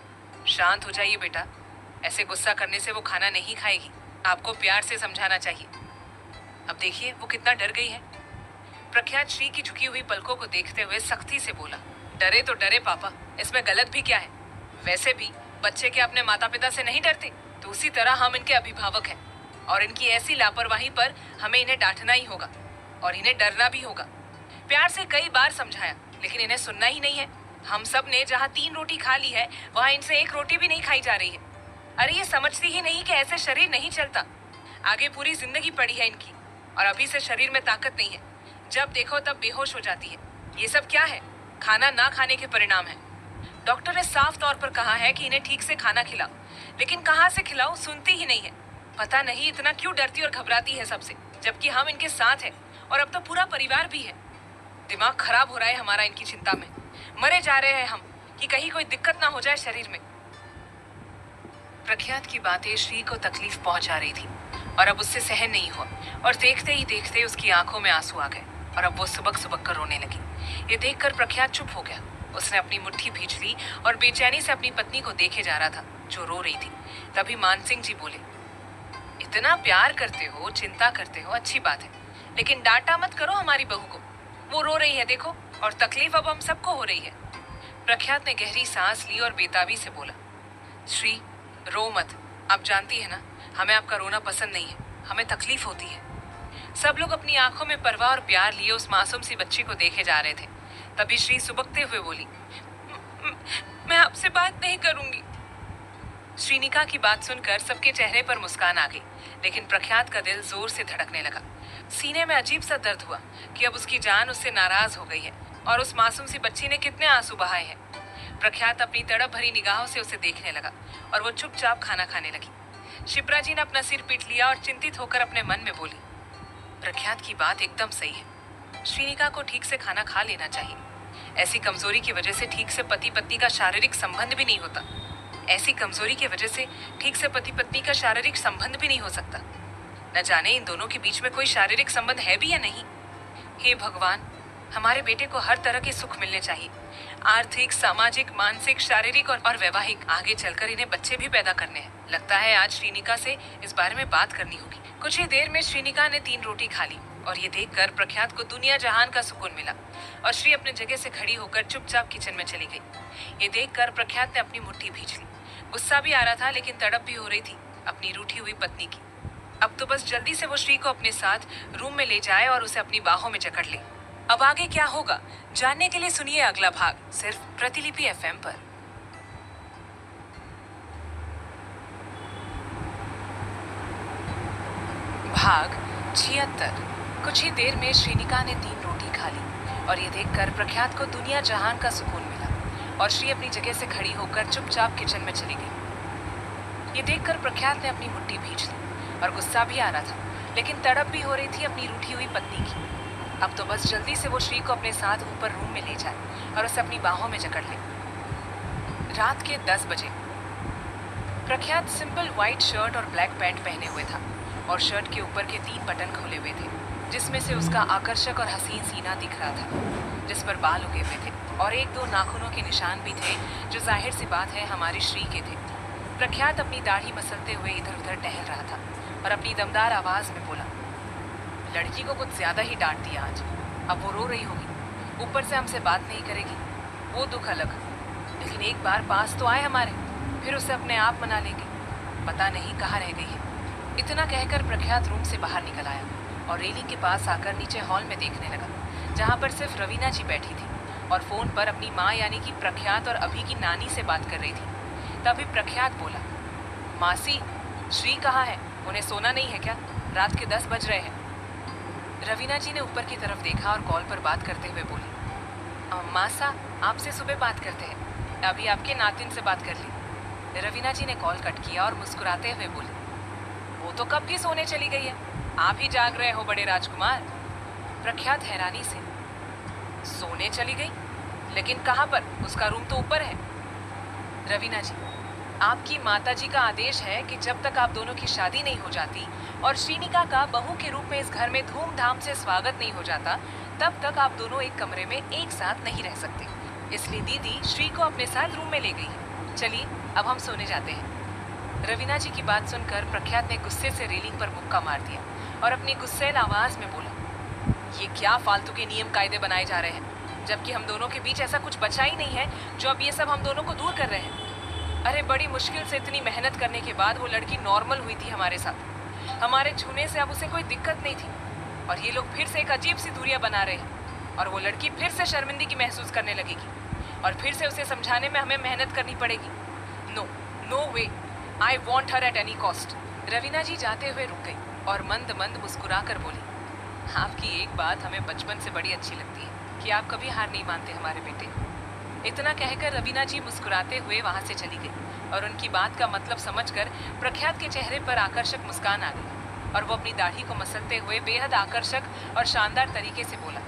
शांत हो जाइए बेटा, ऐसे गुस्सा करने से वो खाना नहीं खाएगी, आपको प्यार से समझाना चाहिए। अब देखिए वो कितना डर गई है। प्रख्यात श्री की झुकी हुई पलकों को देखते हुए सख्ती से बोला, डरे तो डरे पापा, इसमें गलत भी क्या है। वैसे भी बच्चे के अपने माता पिता से नहीं डरते, तो उसी तरह हम इनके अभिभावक हैं और इनकी ऐसी लापरवाही पर हमें इन्हें डांटना ही होगा और इन्हें डरना भी होगा। प्यार से कई बार समझाया, लेकिन इन्हें सुनना ही नहीं है। हम सब ने जहाँ 3 रोटी खा ली है, वहाँ इनसे 1 रोटी भी नहीं खाई जा रही है। अरे ये समझती ही नहीं कि ऐसे शरीर नहीं चलता। आगे पूरी जिंदगी पड़ी है इनकी और अभी से शरीर में ताकत नहीं है, जब देखो तब बेहोश हो जाती है। ये सब क्या है? खाना ना खाने के परिणाम है। डॉक्टर ने साफ तौर पर कहा है कि इन्हें ठीक से खाना खिलाओ, लेकिन कहाँ से खिलाओ, सुनती ही नहीं है। पता नहीं इतना क्यों डरती और घबराती है सबसे, जबकि हम इनके साथ हैं और अब तो पूरा परिवार भी है। दिमाग खराब हो रहा है हमारा इनकी चिंता में। मरे जा रहे हैं हम कि कहीं कोई दिक्कत ना हो जाए शरीर में। प्रख्यात की बातें श्री को तकलीफ पहुंचा रही थी और अब उससे सहन नहीं हुआ और देखते ही देखते उसकी आंखों में आंसू आ गए और अब वो सुबक सुबक कर रोने लगी। ये देखकर प्रख्यात चुप हो गया। उसने अपनी मुट्ठी भींच ली और बेचैनी से अपनी पत्नी को देखे जा रहा था जो रो रही थी। तभी मान सिंह जी बोले, इतना प्यार करते हो, चिंता करते हो, अच्छी बात है, लेकिन डांटा मत करो हमारी बहू को। वो रो रही है देखो, और तकलीफ अब हम सबको हो रही है। प्रख्यात ने गहरी सांस ली और बेताबी से बोला, श्री रो मत, आप जानती है ना हमें आपका रोना पसंद नहीं है, हमें तकलीफ होती है। सब लोग अपनी आंखों में परवाह और प्यार लिए उस मासूम सी बच्ची को देखे जा रहे थे। तभी श्री सुबकते हुए बोली, मैं आपसे बात नहीं करूंगी। श्रीनिका की बात सुनकर सबके चेहरे पर मुस्कान आ गई, लेकिन प्रख्यात का दिल जोर से धड़कने लगा। सीने में अजीब सा दर्द हुआ कि अब उसकी जान उससे नाराज हो गई है और उस मासूम सी बच्ची ने कितने आंसू बहाए हैं। प्रख्यात अपनी तड़प भरी निगाहों से उसे देखने लगा और वो चुपचाप खाना खाने लगी। शिप्रा जी ने अपना सिर पीट लिया और चिंतित होकर अपने मन में बोली, प्रख्यात की बात एकदम सही है। श्रीनिका को ठीक से खाना खा लेना चाहिए। ऐसी कमजोरी की वजह से ठीक से पति पत्नी का शारीरिक संबंध भी नहीं होता। ऐसी कमजोरी की वजह से ठीक से पति पत्नी का शारीरिक संबंध भी नहीं हो सकता। न जाने इन दोनों के बीच में कोई शारीरिक संबंध है भी या नहीं। हे भगवान, हमारे बेटे को हर तरह के सुख मिलने चाहिए, आर्थिक, सामाजिक, मानसिक, शारीरिक और वैवाहिक। आगे चलकर इन्हें बच्चे भी पैदा करने हैं। लगता है आज श्रीनिका से इस बारे में बात करनी होगी। कुछ ही देर में श्रीनिका ने 3 रोटी खा ली और ये देखकर प्रख्यात को दुनिया जहान का सुकून मिला और श्री अपने जगह से खड़ी होकर चुपचाप किचन में चली गई। ये देखकर प्रख्यात ने अपनी मुट्ठी भींच ली। गुस्सा भी आ रहा था, लेकिन तड़प भी हो रही थी अपनी रूठी हुई पत्नी की। अब तो बस जल्दी से वो श्री को अपने साथ रूम में ले जाए और उसे अपनी बाहों में जकड़ ले। अब आगे क्या होगा जानने के लिए सुनिए अगला भाग, सिर्फ प्रतिलिपि एफएम पर। भाग 76। कुछ ही देर में श्रीनिका ने 3 रोटी खा ली और ये देखकर प्रख्यात को दुनिया जहान का सुकून मिला और श्री अपनी जगह से खड़ी होकर चुपचाप किचन में चली गई। ये देखकर प्रख्यात ने अपनी मुट्ठी भींच ली और गुस्सा भी आ रहा था, लेकिन तड़प भी हो रही थी अपनी रूठी हुई पत्नी की। अब तो बस जल्दी से वो श्री को अपने साथ ऊपर रूम में ले जाए और उसे अपनी बाहों में जकड़ ले। रात के 10 बजे प्रख्यात सिंपल व्हाइट शर्ट और ब्लैक पैंट पहने हुए था और शर्ट के ऊपर के 3 बटन खुले हुए थे, जिसमें से उसका आकर्षक और हसीन सीना दिख रहा था, जिस पर बाल उगे हुए थे और 1-2 नाखूनों के निशान भी थे, जो जाहिर सी बात है हमारी श्री के थे। प्रख्यात अपनी दाढ़ी मसलते हुए इधर उधर टहल रहा था और अपनी दमदार आवाज में बोला, लड़की को कुछ ज्यादा ही डांट दिया आज। अब वो रो रही होगी, ऊपर से हमसे बात नहीं करेगी, वो दुख अलग। लेकिन एक बार पास तो आए हमारे, फिर उसे अपने आप मना लेंगे। पता नहीं कहाँ रह गई है। इतना कहकर प्रख्यात रूम से बाहर निकल आया और रेलिंग के पास आकर नीचे हॉल में देखने लगा, जहाँ पर सिर्फ रवीना जी बैठी थी और फोन पर अपनी माँ यानी कि प्रख्यात और अभी की नानी से बात कर रही थी। तभी प्रख्यात बोला, मासी, श्री कहाँ है? उन्हें सोना नहीं है क्या? रात के 10 बज रहे हैं। रवीना जी ने ऊपर की तरफ देखा और कॉल पर बात करते हुए बोली, मासा, आपसे सुबह बात करते हैं, अभी आपके नातिन से बात कर ली। रवीना जी ने कॉल कट किया और मुस्कुराते हुए बोली, वो तो कब की सोने चली गई है, आप ही जाग रहे हो बड़े राजकुमार। प्रख्यात हैरानी से, सोने चली गई? लेकिन कहाँ पर? उसका रूम तो ऊपर है। रवीना जी, आपकी माताजी का आदेश है कि जब तक आप दोनों की शादी नहीं हो जाती और श्रीनिका का बहू के रूप में इस घर में धूमधाम से स्वागत नहीं हो जाता, तब तक आप दोनों एक कमरे में एक साथ नहीं रह सकते। इसलिए दीदी श्री को अपने साथ रूम में ले गई है। चलिए अब हम सोने जाते हैं। रवीना जी की बात सुनकर प्रख्यात ने गुस्से से रेलिंग पर मुक्का मार दिया और अपनी गुस्सैल आवाज में बोला, ये क्या फालतू के नियम कायदे बनाए जा रहे हैं, जबकि हम दोनों के बीच ऐसा कुछ बचा ही नहीं है जो अब ये सब हम दोनों को दूर कर रहे हैं। अरे बड़ी मुश्किल से इतनी मेहनत करने के बाद वो लड़की नॉर्मल हुई थी हमारे साथ। हमारे छूने से अब उसे कोई दिक्कत नहीं थी और ये लोग फिर से एक अजीब सी दूरियां बना रहे हैं और वो लड़की फिर से शर्मिंदगी महसूस करने लगेगी और फिर से उसे समझाने में हमें मेहनत करनी पड़ेगी। No, no way, I want her at any cost. Raveena ji जाते हुए रुक गई और मंद मंद मुस्कुरा कर बोली, आपकी एक बात हमें बचपन से बड़ी अच्छी लगती है कि आप कभी हार नहीं मानते हमारे बेटे। इतना कहकर रवीना जी मुस्कुराते हुए वहां से चली गई और उनकी बात का मतलब समझकर प्रख्यात के चेहरे पर आकर्षक मुस्कान आ गई और वो अपनी दाढ़ी को मसलते हुए बेहद आकर्षक और शानदार तरीके से बोला,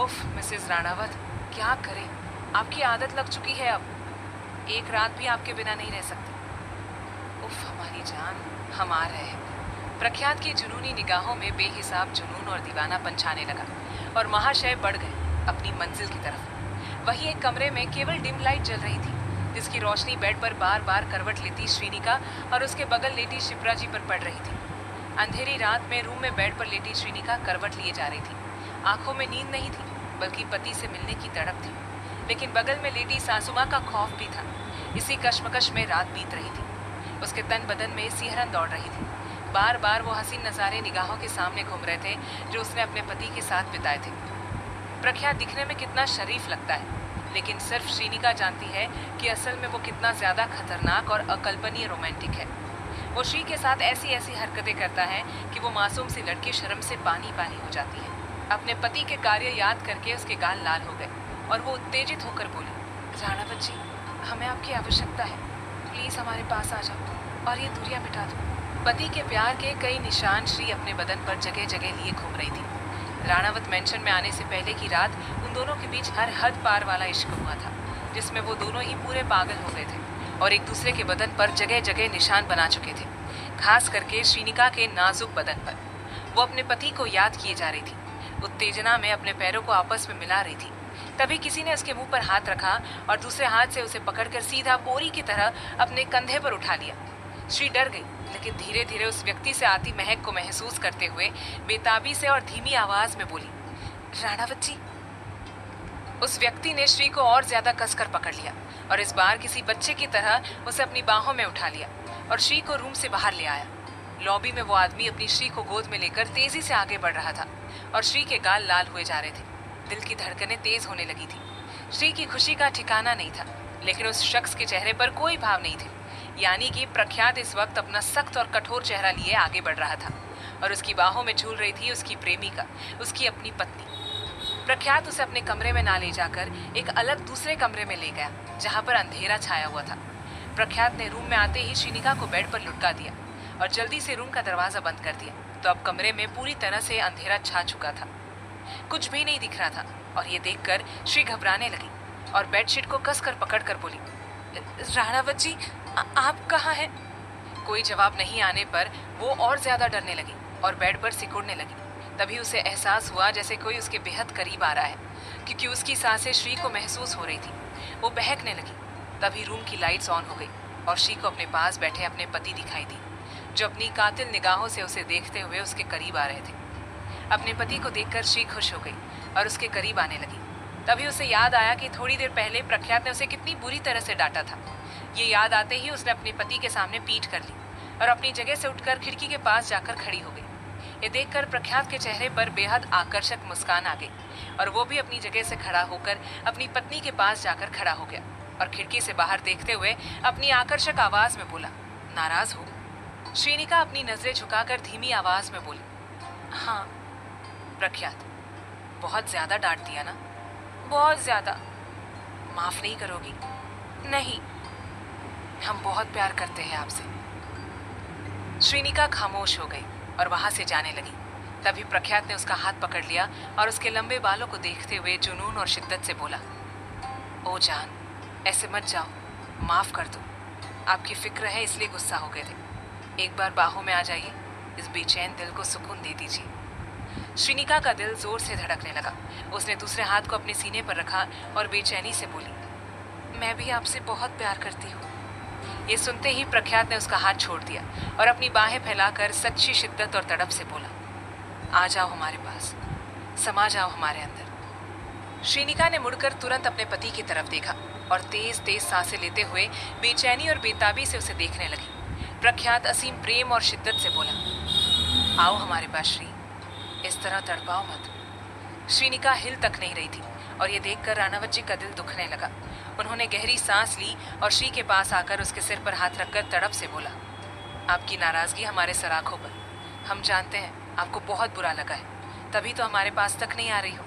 उफ मिसेस राणावत, क्या करें, आपकी आदत लग चुकी है, अब एक रात भी आपके बिना नहीं रह सकती। उफ हमारी जान, हम आ रहे हैं। प्रख्यात की जुनूनी निगाहों में बेहिसाब जुनून और दीवानापन छाने लगा और महाशय बढ़ गए अपनी मंजिल की तरफ। वहीं एक कमरे में केवल डिम लाइट जल रही थी, जिसकी रोशनी बेड पर बार बार करवट लेती श्रीनिका और उसके बगल लेटी शिप्रा जी पर पड़ रही थी। अंधेरी रात में रूम में बेड पर लेटी श्रीनिका करवट लिए जा रही थी। आंखों में नींद नहीं थी, बल्कि पति से मिलने की तड़प थी, लेकिन बगल में लेटी सासू माँ का खौफ भी था। इसी कश्मकश में रात बीत रही थी। उसके तन बदन में सिहरन दौड़ रही थी। बार बार वो हसीन नज़ारे निगाहों के सामने घूम रहे थे जो उसने अपने पति के साथ बिताए थे। प्रख्यात दिखने में कितना शरीफ लगता है, लेकिन सिर्फ श्रीनिका जानती है कि असल में वो कितना ज्यादा खतरनाक और अकल्पनीय रोमांटिक है। वो श्री के साथ ऐसी ऐसी हरकतें करता है कि वो मासूम सी लड़की शर्म से पानी पानी हो जाती है। अपने पति के कार्य याद करके उसके गाल लाल हो गए और वो उत्तेजित होकर बोली, राणावत जी, हमें आपकी आवश्यकता है, प्लीज हमारे पास आ जाओ और ये दूरियां मिटा दो। पति के प्यार के कई निशान श्री अपने बदन पर जगह जगह लिए घूम रही थी। राणावत मेंशन में आने से पहले की रात उन दोनों के बीच हर हद पार वाला इश्क हुआ था, जिसमें वो दोनों ही पूरे पागल हो गए थे और एक दूसरे के बदन पर जगह जगह निशान बना चुके थे, खास करके श्रीनिका के नाजुक बदन पर। वो अपने पति को याद किए जा रही थी, उत्तेजना में अपने पैरों को आपस में मिला रही थी। तभी किसी ने उसके मुंह पर हाथ रखा और दूसरे हाथ से उसे पकड़कर सीधा बोरी की तरह अपने कंधे पर उठा लिया। श्री डर गई, लेकिन धीरे धीरे उस व्यक्ति से आती महक को महसूस करते हुए बेताबी से और धीमी आवाज में बोली, राणावत जी। उस व्यक्ति ने श्री को और ज्यादा कसकर पकड़ लिया और इस बार किसी बच्चे की तरह उसे अपनी बाहों में उठा लिया और श्री को रूम से बाहर ले आया। लॉबी में वो आदमी अपनी श्री को गोद में लेकर तेजी से आगे बढ़ रहा था और श्री के गाल लाल हुए जा रहे थे। दिल की धड़कनें तेज होने लगी थी। श्री की खुशी का ठिकाना नहीं था, लेकिन उस शख्स के चेहरे पर कोई भाव नहीं थे, यानी कि प्रख्यात इस वक्त अपना सख्त और कठोर चेहरा लिए आगे बढ़ रहा था और उसकी बाहों में झूल रही थी उसकी प्रेमिका, उसकी अपनी पत्नी। प्रख्यात उसे अपने कमरे में ना ले जाकर एक अलग दूसरे कमरे में ले गया, जहां पर अंधेरा छाया हुआ था। प्रख्यात ने रूम में आते ही श्रीनिका को बेड पर लुटका दिया और जल्दी से रूम का दरवाजा बंद कर दिया, तो अब कमरे में पूरी तरह से अंधेरा छा चुका था। कुछ भी नहीं दिख रहा था और ये देखकर श्री घबराने लगी और बेडशीट को कसकर पकड़कर बोली, राणावत जी, आप कहाँ हैं? कोई जवाब नहीं आने पर वो और ज्यादा डरने लगी और बेड पर सिकुड़ने लगी। तभी उसे एहसास हुआ जैसे कोई उसके बेहद करीब आ रहा है, क्योंकि उसकी सांसें श्री को महसूस हो रही थी। वो बहकने लगी। तभी रूम की लाइट्स ऑन हो गई और श्री को अपने पास बैठे अपने पति दिखाई दी, जो अपनी कातिल निगाहों से उसे देखते हुए उसके करीब आ रहे थे। अपने पति को देखकर श्री खुश हो गई और उसके करीब आने लगी। तभी उसे याद आया कि थोड़ी देर पहले प्रख्यात ने उसे कितनी बुरी तरह से डांटा था। ये याद आते ही उसने अपने पति के सामने पीठ कर ली और अपनी जगह से उठकर खिड़की के पास जाकर खड़ी हो गई। ये देखकर प्रख्यात के चेहरे पर बेहद आकर्षक मुस्कान आ गई और वो भी अपनी जगह से खड़ा होकर अपनी पत्नी के पास जाकर खड़ा हो गया और खिड़की से बाहर देखते हुए अपनी आकर्षक आवाज में बोला, नाराज हो? श्रीनिका अपनी नजरें झुकाकर धीमी आवाज में बोली, हाँ। प्रख्यात, बहुत ज्यादा डांट दिया ना? बहुत ज्यादा। माफ नहीं करोगी? नहीं, हम बहुत प्यार करते हैं आपसे। श्रीनिका खामोश हो गई और वहां से जाने लगी। तभी प्रख्यात ने उसका हाथ पकड़ लिया और उसके लंबे बालों को देखते हुए जुनून और शिद्दत से बोला, ओ जान, ऐसे मत जाओ, माफ कर दो। आपकी फिक्र है इसलिए गुस्सा हो गए थे। एक बार बाहों में आ जाइए, इस बेचैन दिल को सुकून दे दीजिए। श्रीनिका का दिल जोर से धड़कने लगा। उसने दूसरे हाथ को अपने सीने पर रखा और बेचैनी से बोली, मैं भी आपसे बहुत प्यार करती हूँ। ये सुनते ही प्रख्यात ने उसका हाथ छोड़ दिया और अपनी बाहें फैलाकर सच्ची शिद्दत और तड़प से बोला, आ जाओ हमारे पास, समा जाओ हमारे अंदर। श्रीनिका ने मुड़कर तुरंत अपने पति की तरफ देखा और तेज तेज सांसें लेते हुए बेचैनी और बेताबी से उसे देखने लगी। प्रख्यात असीम प्रेम और शिद्दत से बोला, आओ हमारे पास श्री, इस तरह तड़पाओ मत। श्रीनिका हिल तक नहीं रही थी और ये देखकर राणावत जी का दिल दुखने लगा। उन्होंने गहरी सांस ली और श्री के पास आकर उसके सिर पर हाथ रखकर तड़प से बोला, आपकी नाराजगी हमारे सराखों पर। हम जानते हैं आपको बहुत बुरा लगा है, तभी तो हमारे पास तक नहीं आ रही हो।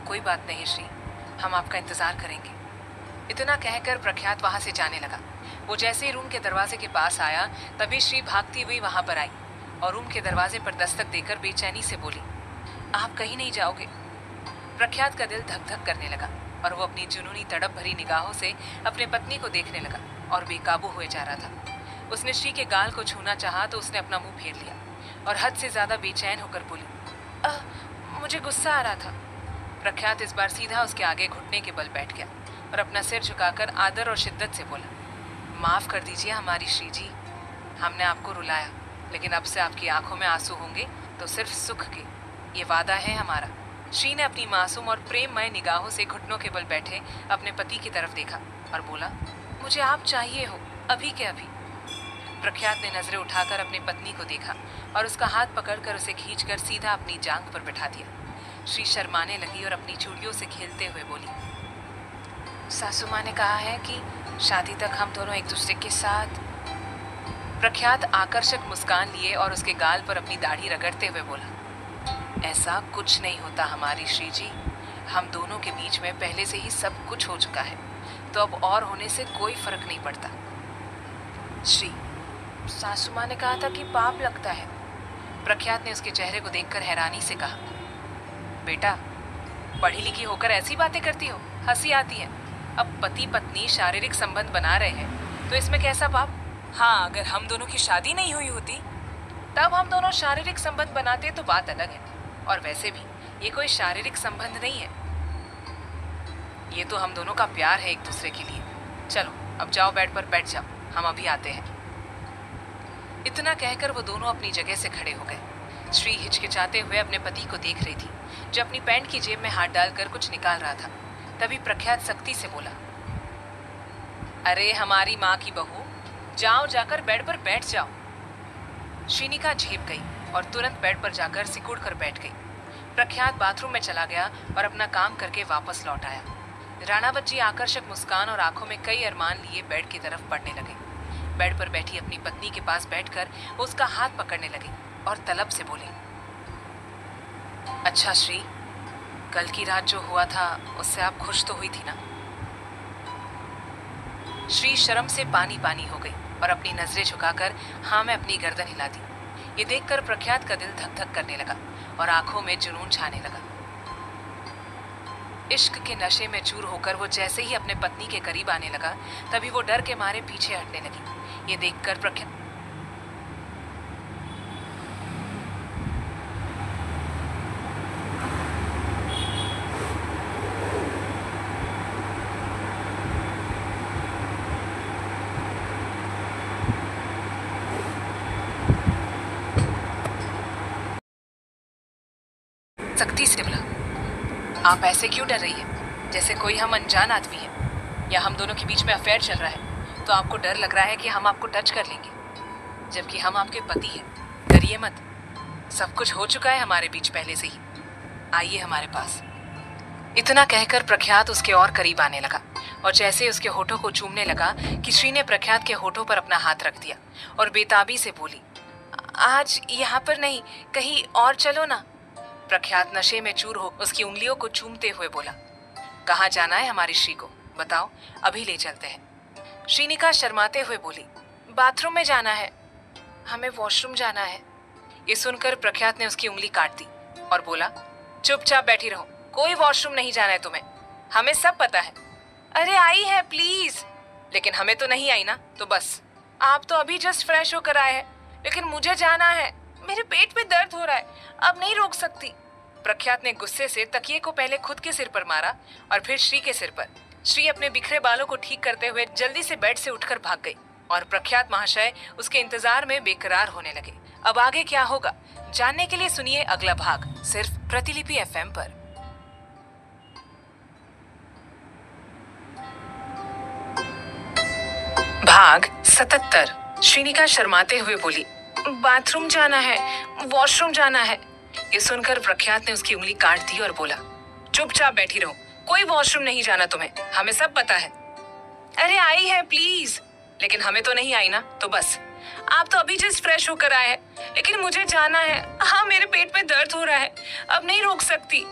कोई बात नहीं श्री, हम आपका इंतजार करेंगे। इतना कहकर प्रख्यात वहां से जाने लगा। वो जैसे ही रूम के दरवाजे के पास आया, तभी श्री भागती हुई वहां पर आई और रूम के दरवाजे पर दस्तक देकर बेचैनी से बोली, आप कहीं नहीं जाओगे? प्रख्यात का दिल धक धक करने लगा और वो अपनी जुनूनी तड़प भरी निगाहों से अपने पत्नी को देखने लगा और बेकाबू हुए जा रहा था। उसने श्री के गाल को छूना चाहा तो उसने अपना मुंह फेर लिया और हद से ज्यादा बेचैन होकर बोली, मुझे गुस्सा आ रहा था। प्रख्यात इस बार सीधा उसके आगे घुटने के बल बैठ गया और अपना सिर झुकाकर आदर और शिद्दत से बोला, माफ कर दीजिए हमारी श्री जी, हमने आपको रुलाया, लेकिन अब से आपकी आंखों में आंसू होंगे तो सिर्फ सुख के, ये वादा है हमारा। श्री ने अपनी मासूम और प्रेममय निगाहों से घुटनों के बल बैठे अपने पति की तरफ देखा और बोला, मुझे आप चाहिए हो, अभी के अभी। प्रख्यात ने नजरें उठाकर अपनी पत्नी को देखा और उसका हाथ पकड़कर उसे खींचकर सीधा अपनी जांघ पर बिठा दिया। श्री शर्माने लगी और अपनी चूड़ियों से खेलते हुए बोली, सासू माँ ने कहा है कि शादी तक हम दोनों एक दूसरे के साथ। प्रख्यात आकर्षक मुस्कान लिए और उसके गाल पर अपनी दाढ़ी रगड़ते हुए बोला, ऐसा कुछ नहीं होता हमारी श्री जी, हम दोनों के बीच में पहले से ही सब कुछ हो चुका है, तो अब और होने से कोई फर्क नहीं पड़ता। श्री, सासू माँ ने कहा था कि पाप लगता है। प्रख्यात ने उसके चेहरे को देखकर हैरानी से कहा, बेटा पढ़ी लिखी होकर ऐसी बातें करती हो, हंसी आती है। अब पति पत्नी शारीरिक संबंध बना रहे हैं तो इसमें कैसा पाप? हाँ, अगर हम दोनों की शादी नहीं हुई होती तब हम दोनों शारीरिक संबंध बनाते तो बात अलग है, और वैसे भी ये कोई शारीरिक संबंध नहीं है, ये तो हम दोनों का प्यार है एक दूसरे के लिए। चलो अब जाओ, बेड पर बैठ जाओ, हम अभी आते हैं। इतना कहकर वो दोनों अपनी जगह से खड़े हो गए। श्री हिचकिचाते हुए अपने पति को देख रही थी, जो अपनी पैंट की जेब में हाथ डालकर कुछ निकाल रहा था। तभी प्रख्यात सख्ती से बोला, अरे हमारी माँ की बहू, जाओ जाकर बेड पर बैठ जाओ। श्रीनिका झेप गई और तुरंत बेड पर जाकर सिकुड़ कर बैठ गई। प्रख्यात बाथरूम में चला गया और अपना काम करके वापस लौट आया। राणावत जी आकर्षक मुस्कान और आंखों में कई अरमान लिए बेड की तरफ बढ़ने लगे। बेड पर बैठी अपनी पत्नी के पास बैठकर वो उसका हाथ पकड़ने लगे और तलब से बोले, अच्छा श्री, कल की रात जो हुआ था उससे आप खुश तो हुई थी ना? श्री शर्म से पानी पानी हो गई और अपनी नजरें झुकाकर हाँ में अपनी गर्दन हिला दी। ये देखकर प्रख्यात का दिल धक धक करने लगा और आंखों में जुनून छाने लगा। इश्क के नशे में चूर होकर वो जैसे ही अपने पत्नी के करीब आने लगा, तभी वो डर के मारे पीछे हटने लगी। ये देखकर प्रख्यात सख्ती से बोला, आप ऐसे क्यों डर रही है, जैसे कोई हम अनजान आदमी है या हम दोनों के बीच में अफेयर चल रहा है, तो आपको डर लग रहा है कि हम आपको टच कर लेंगे, जबकि हम आपके पति हैं। डरिए मत, सब कुछ हो चुका है हमारे बीच पहले से ही, आइए हमारे पास। इतना कहकर प्रख्यात उसके और करीब आने लगा और जैसे उसके होठों को चूमने लगा कि श्री ने प्रख्यात के होठों पर अपना हाथ रख दिया और बेताबी से बोली, आज यहाँ पर नहीं, कहीं और चलो ना। प्रख्यात नशे में चूर हो उसकी उंगलियों को चूमते हुए बोला, कहाँ जाना है हमारी श्री को, बताओ, अभी ले चलते हैं। श्रीनिका शर्माते हुए बोली, बाथरूम में जाना है, हमें वॉशरूम जाना है। ये सुनकर प्रख्यात ने उसकी उंगली काट दी और बोला, चुपचाप बैठी रहो, कोई वॉशरूम नहीं जाना है तुम्हें, हमें सब पता है। अरे आई है प्लीज। लेकिन हमें तो नहीं आई ना, तो बस। आप तो अभी जस्ट फ्रेश होकर आए हैं, लेकिन मुझे जाना है, मेरे पेट में दर्द हो रहा है, अब नहीं रोक सकती। प्रख्यात ने गुस्से से तकिए को पहले खुद के सिर पर मारा और फिर श्री के सिर पर। श्री अपने बिखरे बालों को ठीक करते हुए जल्दी से बेड से उठकर भाग गई और प्रख्यात महाशय उसके इंतजार में बेकरार होने लगे। अब आगे क्या होगा जानने के लिए सुनिए अगला भाग, सिर्फ प्रतिलिपि एफएम पर। भाग 77। श्रीनिका शर्माते हुए बोली, बाथरूम जाना है, वॉशरूम जाना है। ये सुनकर प्रख्यात ने उसकी उंगली काट दी और बोला, चुपचाप बैठी रहो, कोई वॉशरूम नहीं जाना तुम्हें, हमें सब पता है। अरे आई है प्लीज। लेकिन हमें तो नहीं आई ना, तो बस। आप तो अभी जस्ट फ्रेश होकर आए हैं, लेकिन मुझे जाना है, हाँ मेरे पेट में दर्द हो रहा है, अब नहीं रोक सकती।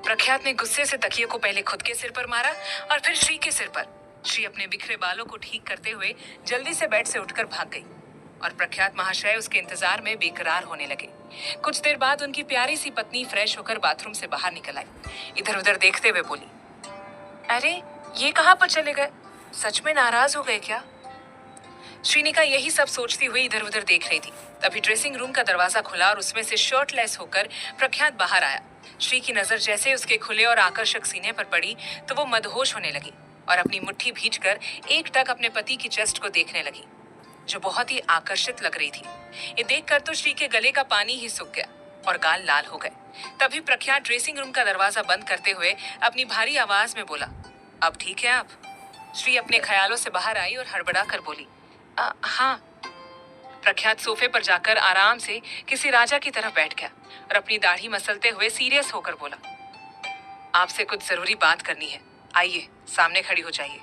प्रख्यात ने गुस्से से तकिए को पहले खुद के सिर पर मारा और फिर श्री के सिर पर। श्री अपने बिखरे बालों को ठीक करते हुए जल्दी से बेड से उठकर भाग गई और प्रख्यात महाशय उसके इंतजार में बेकरार होने लगे। कुछ देर बाद उनकी प्यारी सी पत्नी फ्रेश होकर बाथरूम से बाहर निकल आई। इधर उधर देखते हुए बोली, अरे ये कहाँ पर चले गए, सच में नाराज हो गए क्या? श्रीनिका यही सब सोचती हुई इधर उधर देख रही थी। तभी ड्रेसिंग रूम का दरवाजा खुला और उसमें से शर्टलेस होकर प्रख्यात बाहर आया। श्री की नजर जैसे उसके खुले और आकर्षक सीने पर पड़ी तो वो मदहोश होने लगी और अपनी मुट्ठी भींचकर एकटक अपने पति की चेस्ट को देखने लगी, जो बहुत ही आकर्षित लग रही थी। ये देखकर तो श्री के गले का पानी ही सूख गया और गाल लाल हो गए। तभी प्रख्यात ड्रेसिंग रूम का दरवाजा बंद करते हुए अपनी भारी आवाज में बोला, अब ठीक है आप? श्री अपने ख्यालों से बाहर आई और हड़बड़ा कर बोली, हाँ। प्रख्यात सोफे पर जाकर आराम से किसी राजा की तरह बैठ गया और अपनी दाढ़ी मसलते हुए सीरियस होकर बोला, आपसे कुछ जरूरी बात करनी है। आइए, सामने खड़ी हो जाइए।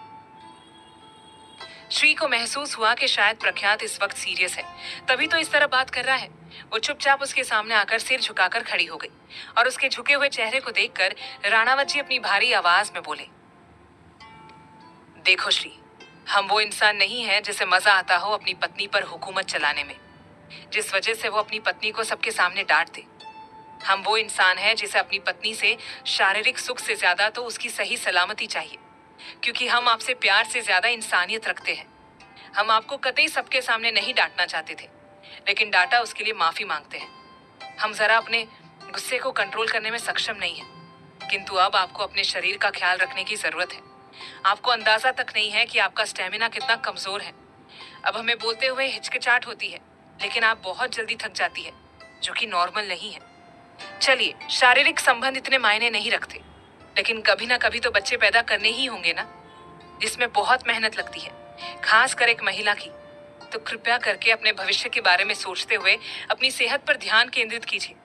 श्री को महसूस हुआ कि शायद प्रख्यात इस वक्त सीरियस है, तभी तो इस तरह बात कर रहा है। वो चुपचाप उसके सामने आकर सिर झुकाकर खड़ी हो गई और उसके झुके हुए चेहरे को देखकर राणावत जी अपनी भारी आवाज में बोले, देखो श्री, हम वो इंसान नहीं है जिसे मजा आता हो अपनी पत्नी पर हुकूमत चलाने में, जिस वजह से वो अपनी पत्नी को सबके सामने डांट दे। हम वो इंसान है जिसे अपनी पत्नी से शारीरिक सुख से ज्यादा तो उसकी सही सलामती चाहिए, क्योंकि हम आपसे प्यार से ज्यादा इंसानियत रखते हैं। हम आपको कतई सबके सामने नहीं डांटना चाहते थे, लेकिन डांटा उसके लिए माफी मांगते हैं। हम जरा अपने गुस्से को कंट्रोल करने में सक्षम नहीं है, किंतु अब आपको अपने शरीर का ख्याल रखने की जरूरत है। आपको अंदाजा तक नहीं है कि आपका स्टेमिना कितना कमजोर है। अब हमें बोलते हुए हिचकिचाहट होती है, लेकिन आप बहुत जल्दी थक जाती है, जो कि नॉर्मल नहीं है। चलिए, शारीरिक संबंध इतने मायने नहीं रखते, लेकिन कभी ना कभी तो बच्चे पैदा करने ही होंगे ना, जिसमें बहुत मेहनत लगती है, खास कर एक महिला की। तो कृपया करके अपने भविष्य के बारे में सोचते हुए अपनी सेहत पर ध्यान केंद्रित कीजिए।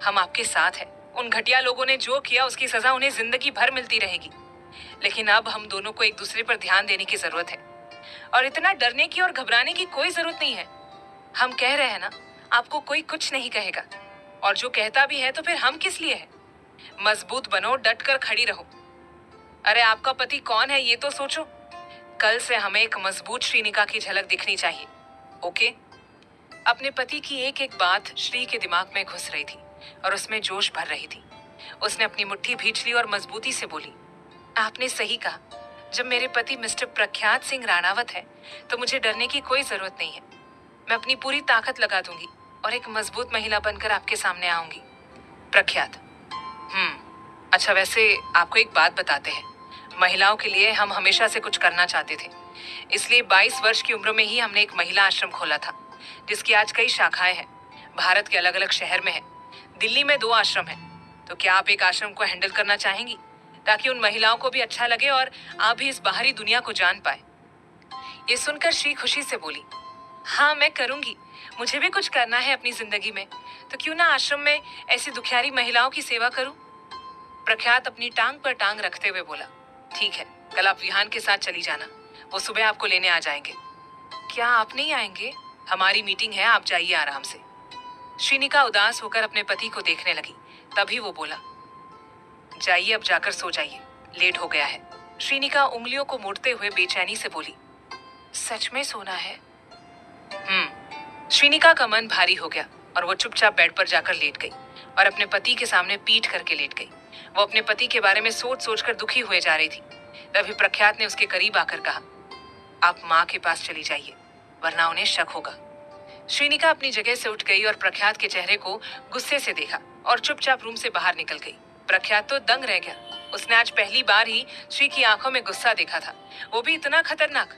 हम आपके साथ हैं। उन घटिया लोगों ने जो किया उसकी सजा उन्हें जिंदगी भर मिलती रहेगी, लेकिन अब हम दोनों को एक दूसरे पर ध्यान देने की जरूरत है, और इतना डरने की और घबराने की कोई जरूरत नहीं है। हम कह रहे हैं ना, आपको कोई कुछ नहीं कहेगा, और जो कहता भी है तो फिर हम किस लिए है। मजबूत बनो, डट कर खड़ी रहो। अरे आपका पति कौन है ये तो सोचो। कल से हमें एक मजबूत श्रीनिका की झलक दिखनी चाहिए, ओके? अपने पति की एक एक बात श्री के दिमाग में घुस रही थी और उसमें जोश भर रही थी। उसने अपनी मुट्ठी भींच ली और मजबूती से बोली, आपने सही कहा। जब मेरे पति मिस्टर प्रख्यात सिंह राणावत है तो मुझे डरने की कोई जरूरत नहीं है। मैं अपनी पूरी ताकत लगा दूंगी और एक मजबूत महिला बनकर आपके सामने आऊंगी। प्रख्यात, अच्छा, वैसे आपको एक बात बताते हैं। महिलाओं के लिए हम हमेशा से कुछ करना चाहते थे, इसलिए 22 वर्ष की उम्र में ही हमने एक महिला आश्रम खोला था, जिसकी आज कई शाखाएं हैं। भारत के अलग अलग शहर में है। दिल्ली में 2 आश्रम हैं। तो क्या आप एक आश्रम को हैंडल करना चाहेंगी, ताकि उन महिलाओं को भी अच्छा लगे और आप भी इस बाहरी दुनिया को जान पाए? ये सुनकर श्री खुशी से बोली, हाँ मैं करूंगी। मुझे भी कुछ करना है अपनी जिंदगी में, तो क्यों ना आश्रम में ऐसी दुखियारी महिलाओं की सेवा करूं। प्रख्यात अपनी टांग पर टांग रखते हुए बोला, ठीक है, कल आप विहान के साथ चली जाना। वो सुबह आपको लेने आ जाएंगे। क्या आप नहीं आएंगे? हमारी मीटिंग है, आप जाइए आराम से। श्रीनिका उदास होकर अपने पति को देखने लगी। तभी वो बोला, जाइए, अब जाकर सो जाइए, लेट हो गया है। श्रीनिका उंगलियों को मोड़ते हुए बेचैनी से बोली, सच में सोना है? श्रीनिका का मन भारी हो गया और वो चुपचाप बेड पर जाकर लेट गई और अपने पति के सामने पीठ करके लेट गई। वो अपने पति के बारे में सोच सोचकर दुखी हुए जा रही थी। तभी प्रख्यात ने उसके करीब आकर कहा, आप माँ के पास चली जाइए, वरना उन्हें शक होगा। श्रीनिका अपनी जगह से उठ गई और प्रख्यात के चेहरे को गुस्से से देखा और चुपचाप रूम से बाहर निकल गई। प्रख्यात तो दंग रह गया। उसने आज पहली बार ही श्री की आंखों में गुस्सा देखा था, वो भी इतना खतरनाक।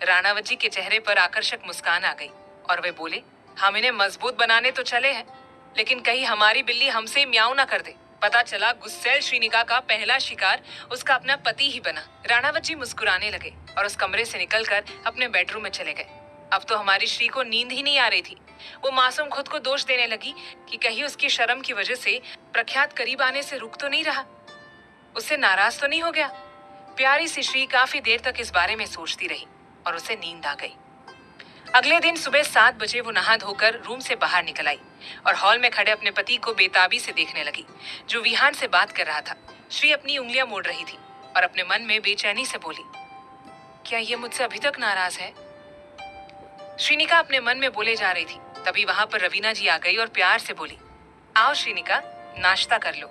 राणावत जी के चेहरे पर आकर्षक मुस्कान आ गई और वे बोले, हम इन्हें मजबूत बनाने तो चले हैं, लेकिन कहीं हमारी बिल्ली हमसे म्याऊं ना कर दे। पता चला गुस्सैल श्रीनिका का पहला शिकार उसका अपना पति ही बना। राणावत जी मुस्कुराने लगे और उस कमरे से निकलकर अपने बेडरूम में चले गए। अब तो हमारी श्री को नींद ही नहीं आ रही थी। वो मासूम खुद को दोष देने लगी कि कहीं उसकी शर्म की वजह से प्रख्यात करीब आने से रुक तो नहीं रहा, उससे नाराज तो नहीं हो गया। प्यारी सी श्री काफी देर तक इस बारे में सोचती रही और उसे नींद आ गई। अगले दिन सुबह 7 बजे वो नहा धोकर रूम से बाहर निकल आई और हॉल में खड़े अपने पति को बेताबी से देखने लगी, जो विहान से बात कर रहा था। श्री अपनी उंगलियां मोड़ रही थी और अपने मन में बेचैनी से बोली, क्या ये मुझसे अभी तक नाराज है? श्रीनिका अपने मन में बोले जा रही थी। तभी वहां पर रवीना जी आ गई और प्यार से बोली, आओ श्रीनिका, नाश्ता कर लो।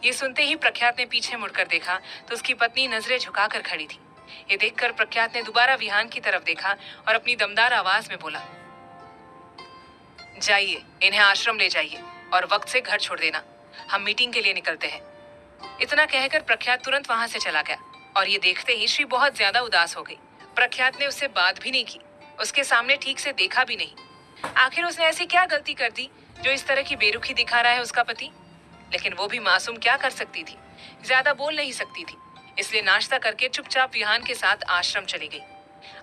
ये सुनते ही प्रख्यात ने पीछे मुड़कर देखा तो उसकी पत्नी नजरें झुकाकर खड़ी थी। ये देखकर प्रख्यात ने दोबारा विहान की तरफ देखा और अपनी दमदार आवाज में बोला, जाइए, इन्हें आश्रम ले जाइए और वक्त से घर छोड़ देना, हम मीटिंग के लिए निकलते हैं। इतना कहकर प्रख्यात तुरंत वहां से चला गया और ये देखते ही श्री बहुत ज्यादा उदास हो गई। प्रख्यात ने उससे बात भी नहीं की, उसके सामने ठीक से देखा भी नहीं। आखिर उसने ऐसी क्या गलती कर दी जो इस तरह की बेरुखी दिखा रहा है उसका पति? लेकिन वो भी मासूम क्या कर सकती थी, ज्यादा बोल नहीं सकती थी, इसलिए नाश्ता करके चुपचाप विहान के साथ आश्रम चली गई।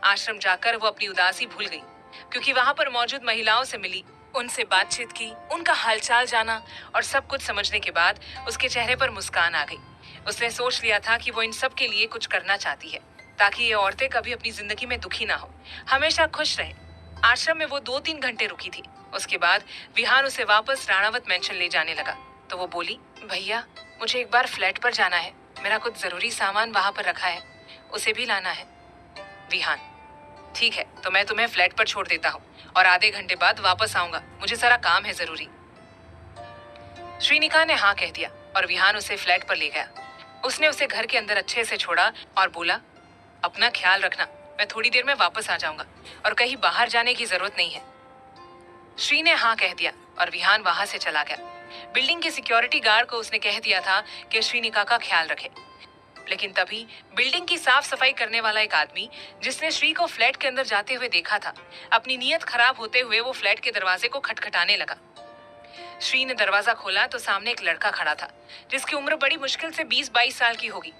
आश्रम जाकर वो अपनी उदासी भूल गई, क्योंकि वहां पर मौजूद महिलाओं से मिली, उनसे बातचीत की, उनका हालचाल जाना और सब कुछ समझने के बाद उसके चेहरे पर मुस्कान आ गई। उसने सोच लिया था कि वो इन सब के लिए कुछ करना चाहती है, ताकि ये औरतें कभी अपनी जिंदगी में दुखी ना हो, हमेशा खुश रहे। आश्रम में वो 2-3 घंटे रुकी थी। उसके बाद विहान उसे वापस राणावत मेंशन ले जाने लगा, तो वो बोली, भैया मुझे एक बार फ्लैट पर जाना है, मेरा कुछ जरूरी सामान वहां पर रखा है, उसे भी लाना है। विहान, ठीक है, तो मैं तुम्हें फ्लैट पर छोड़ देता हूँ और आधे घंटे बाद वापस आऊंगा, मुझे सारा काम है जरूरी। श्रीनिका ने हाँ कह दिया और विहान उसे फ्लैट पर ले गया। उसने उसे घर के अंदर अच्छे से छोड़ा और बोला, अपना ख्याल रखना, मैं थोड़ी देर में वापस आ जाऊंगा और कहीं बाहर जाने की जरूरत नहीं है। श्री ने हाँ कह दिया और विहान वहां से चला गया। बिल्डिंग के सिक्योरिटी गार्ड को उसने कह दिया था कि श्रीनिका का ख्याल रखे, लेकिन तभी बिल्डिंग की साफ सफाई करने वाला एक आदमी, जिसने श्री को फ्लैट के अंदर जाते हुए देखा था, अपनी नीयत खराब होते हुए वो फ्लैट के दरवाजे को खटखटाने लगा। श्री ने दरवाजा खोला तो सामने एक लड़का खड़ा था, जिसकी उम्र बड़ी मुश्किल से 20-22 साल की होगी,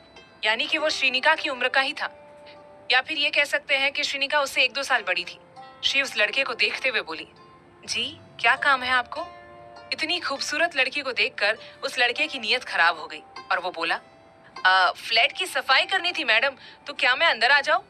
यानी कि वो श्रीनिका की उम्र का ही था, या फिर ये कह सकते हैं कि श्रीनिका उससे 1-2 साल बड़ी थी। श्री उस लड़के को देखते हुए बोली, जी क्या काम है आपको? इतनी खूबसूरत लड़की को देखकर उस लड़के की नीयत खराब हो गई और वो बोला, फ्लैट की सफाई करनी थी मैडम, तो क्या मैं अंदर आ जाऊं?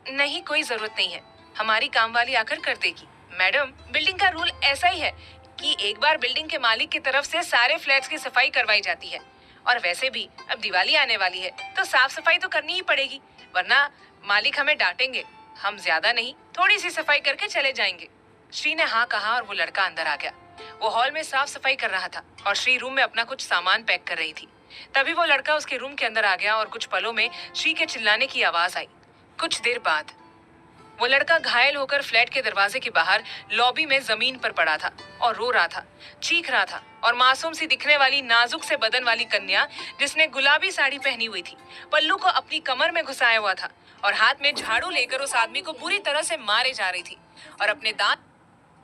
नहीं, कोई जरूरत नहीं है, हमारी काम वाली आकर कर देगी। मैडम, बिल्डिंग का रूल ऐसा ही है कि एक बार बिल्डिंग के मालिक की तरफ से सारे फ्लैट्स की सफाई करवाई जाती है, और वैसे भी अब दिवाली आने वाली है तो साफ सफाई तो करनी ही पड़ेगी, वरना मालिक हमें डांटेंगे। हम ज्यादा नहीं, थोड़ी सी सफाई करके चले जाएंगे। श्री ने हाँ कहा और वो लड़का अंदर आ गया। वो हॉल में साफ सफाई कर रहा था और श्री रूम में अपना कुछ सामान पैक कर रही थी। तभी वो लड़का उसके रूम के अंदर आ गया और कुछ पलों में श्री के चिल्लाने की आवाज आई। कुछ देर बाद वो लड़का घायल होकर फ्लैट के दरवाजे के बाहर लॉबी में जमीन पर पड़ा था और रो रहा था, चीख रहा था, और मासूम सी दिखने वाली नाजुक से बदन वाली कन्या, जिसने गुलाबी साड़ी पहनी हुई थी, पल्लू को अपनी कमर में घुसाया हुआ था और हाथ में झाड़ू लेकर उस आदमी को बुरी तरह से मारे जा रही थी और अपने दांत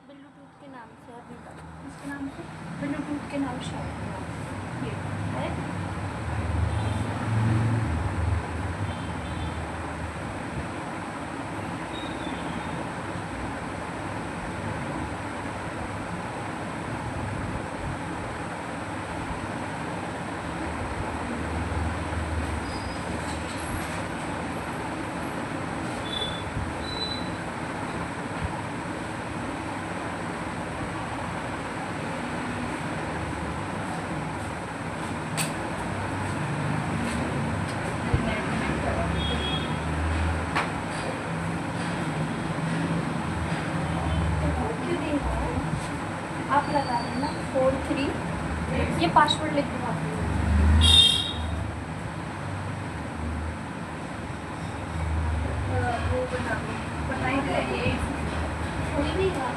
ब्लूटूथ के नाम से अभी तक इसके नाम से ब्लूटूथ के नाम से ये है। आप लगा लेना 43, ये पासवर्ड लिख दूँगा। वो बताइए कोई नहीं रहा।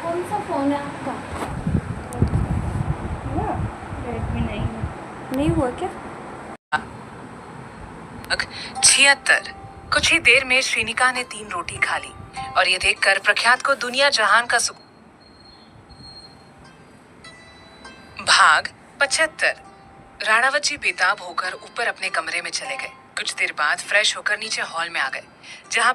कौन सा फोन है आपका? रेडमी नहीं हुआ क्या? 76। कुछ ही देर में श्रीनिका ने 3 रोटी खा ली और ये देखकर प्रख्यात को दुनिया जहान का सुख। भाग 75। राणावत जी बेताब होकर ऊपर अपने कमरे में चले गए। कुछ देर बाद फ्रेश होकर नीचे हॉल में आ गए, जहां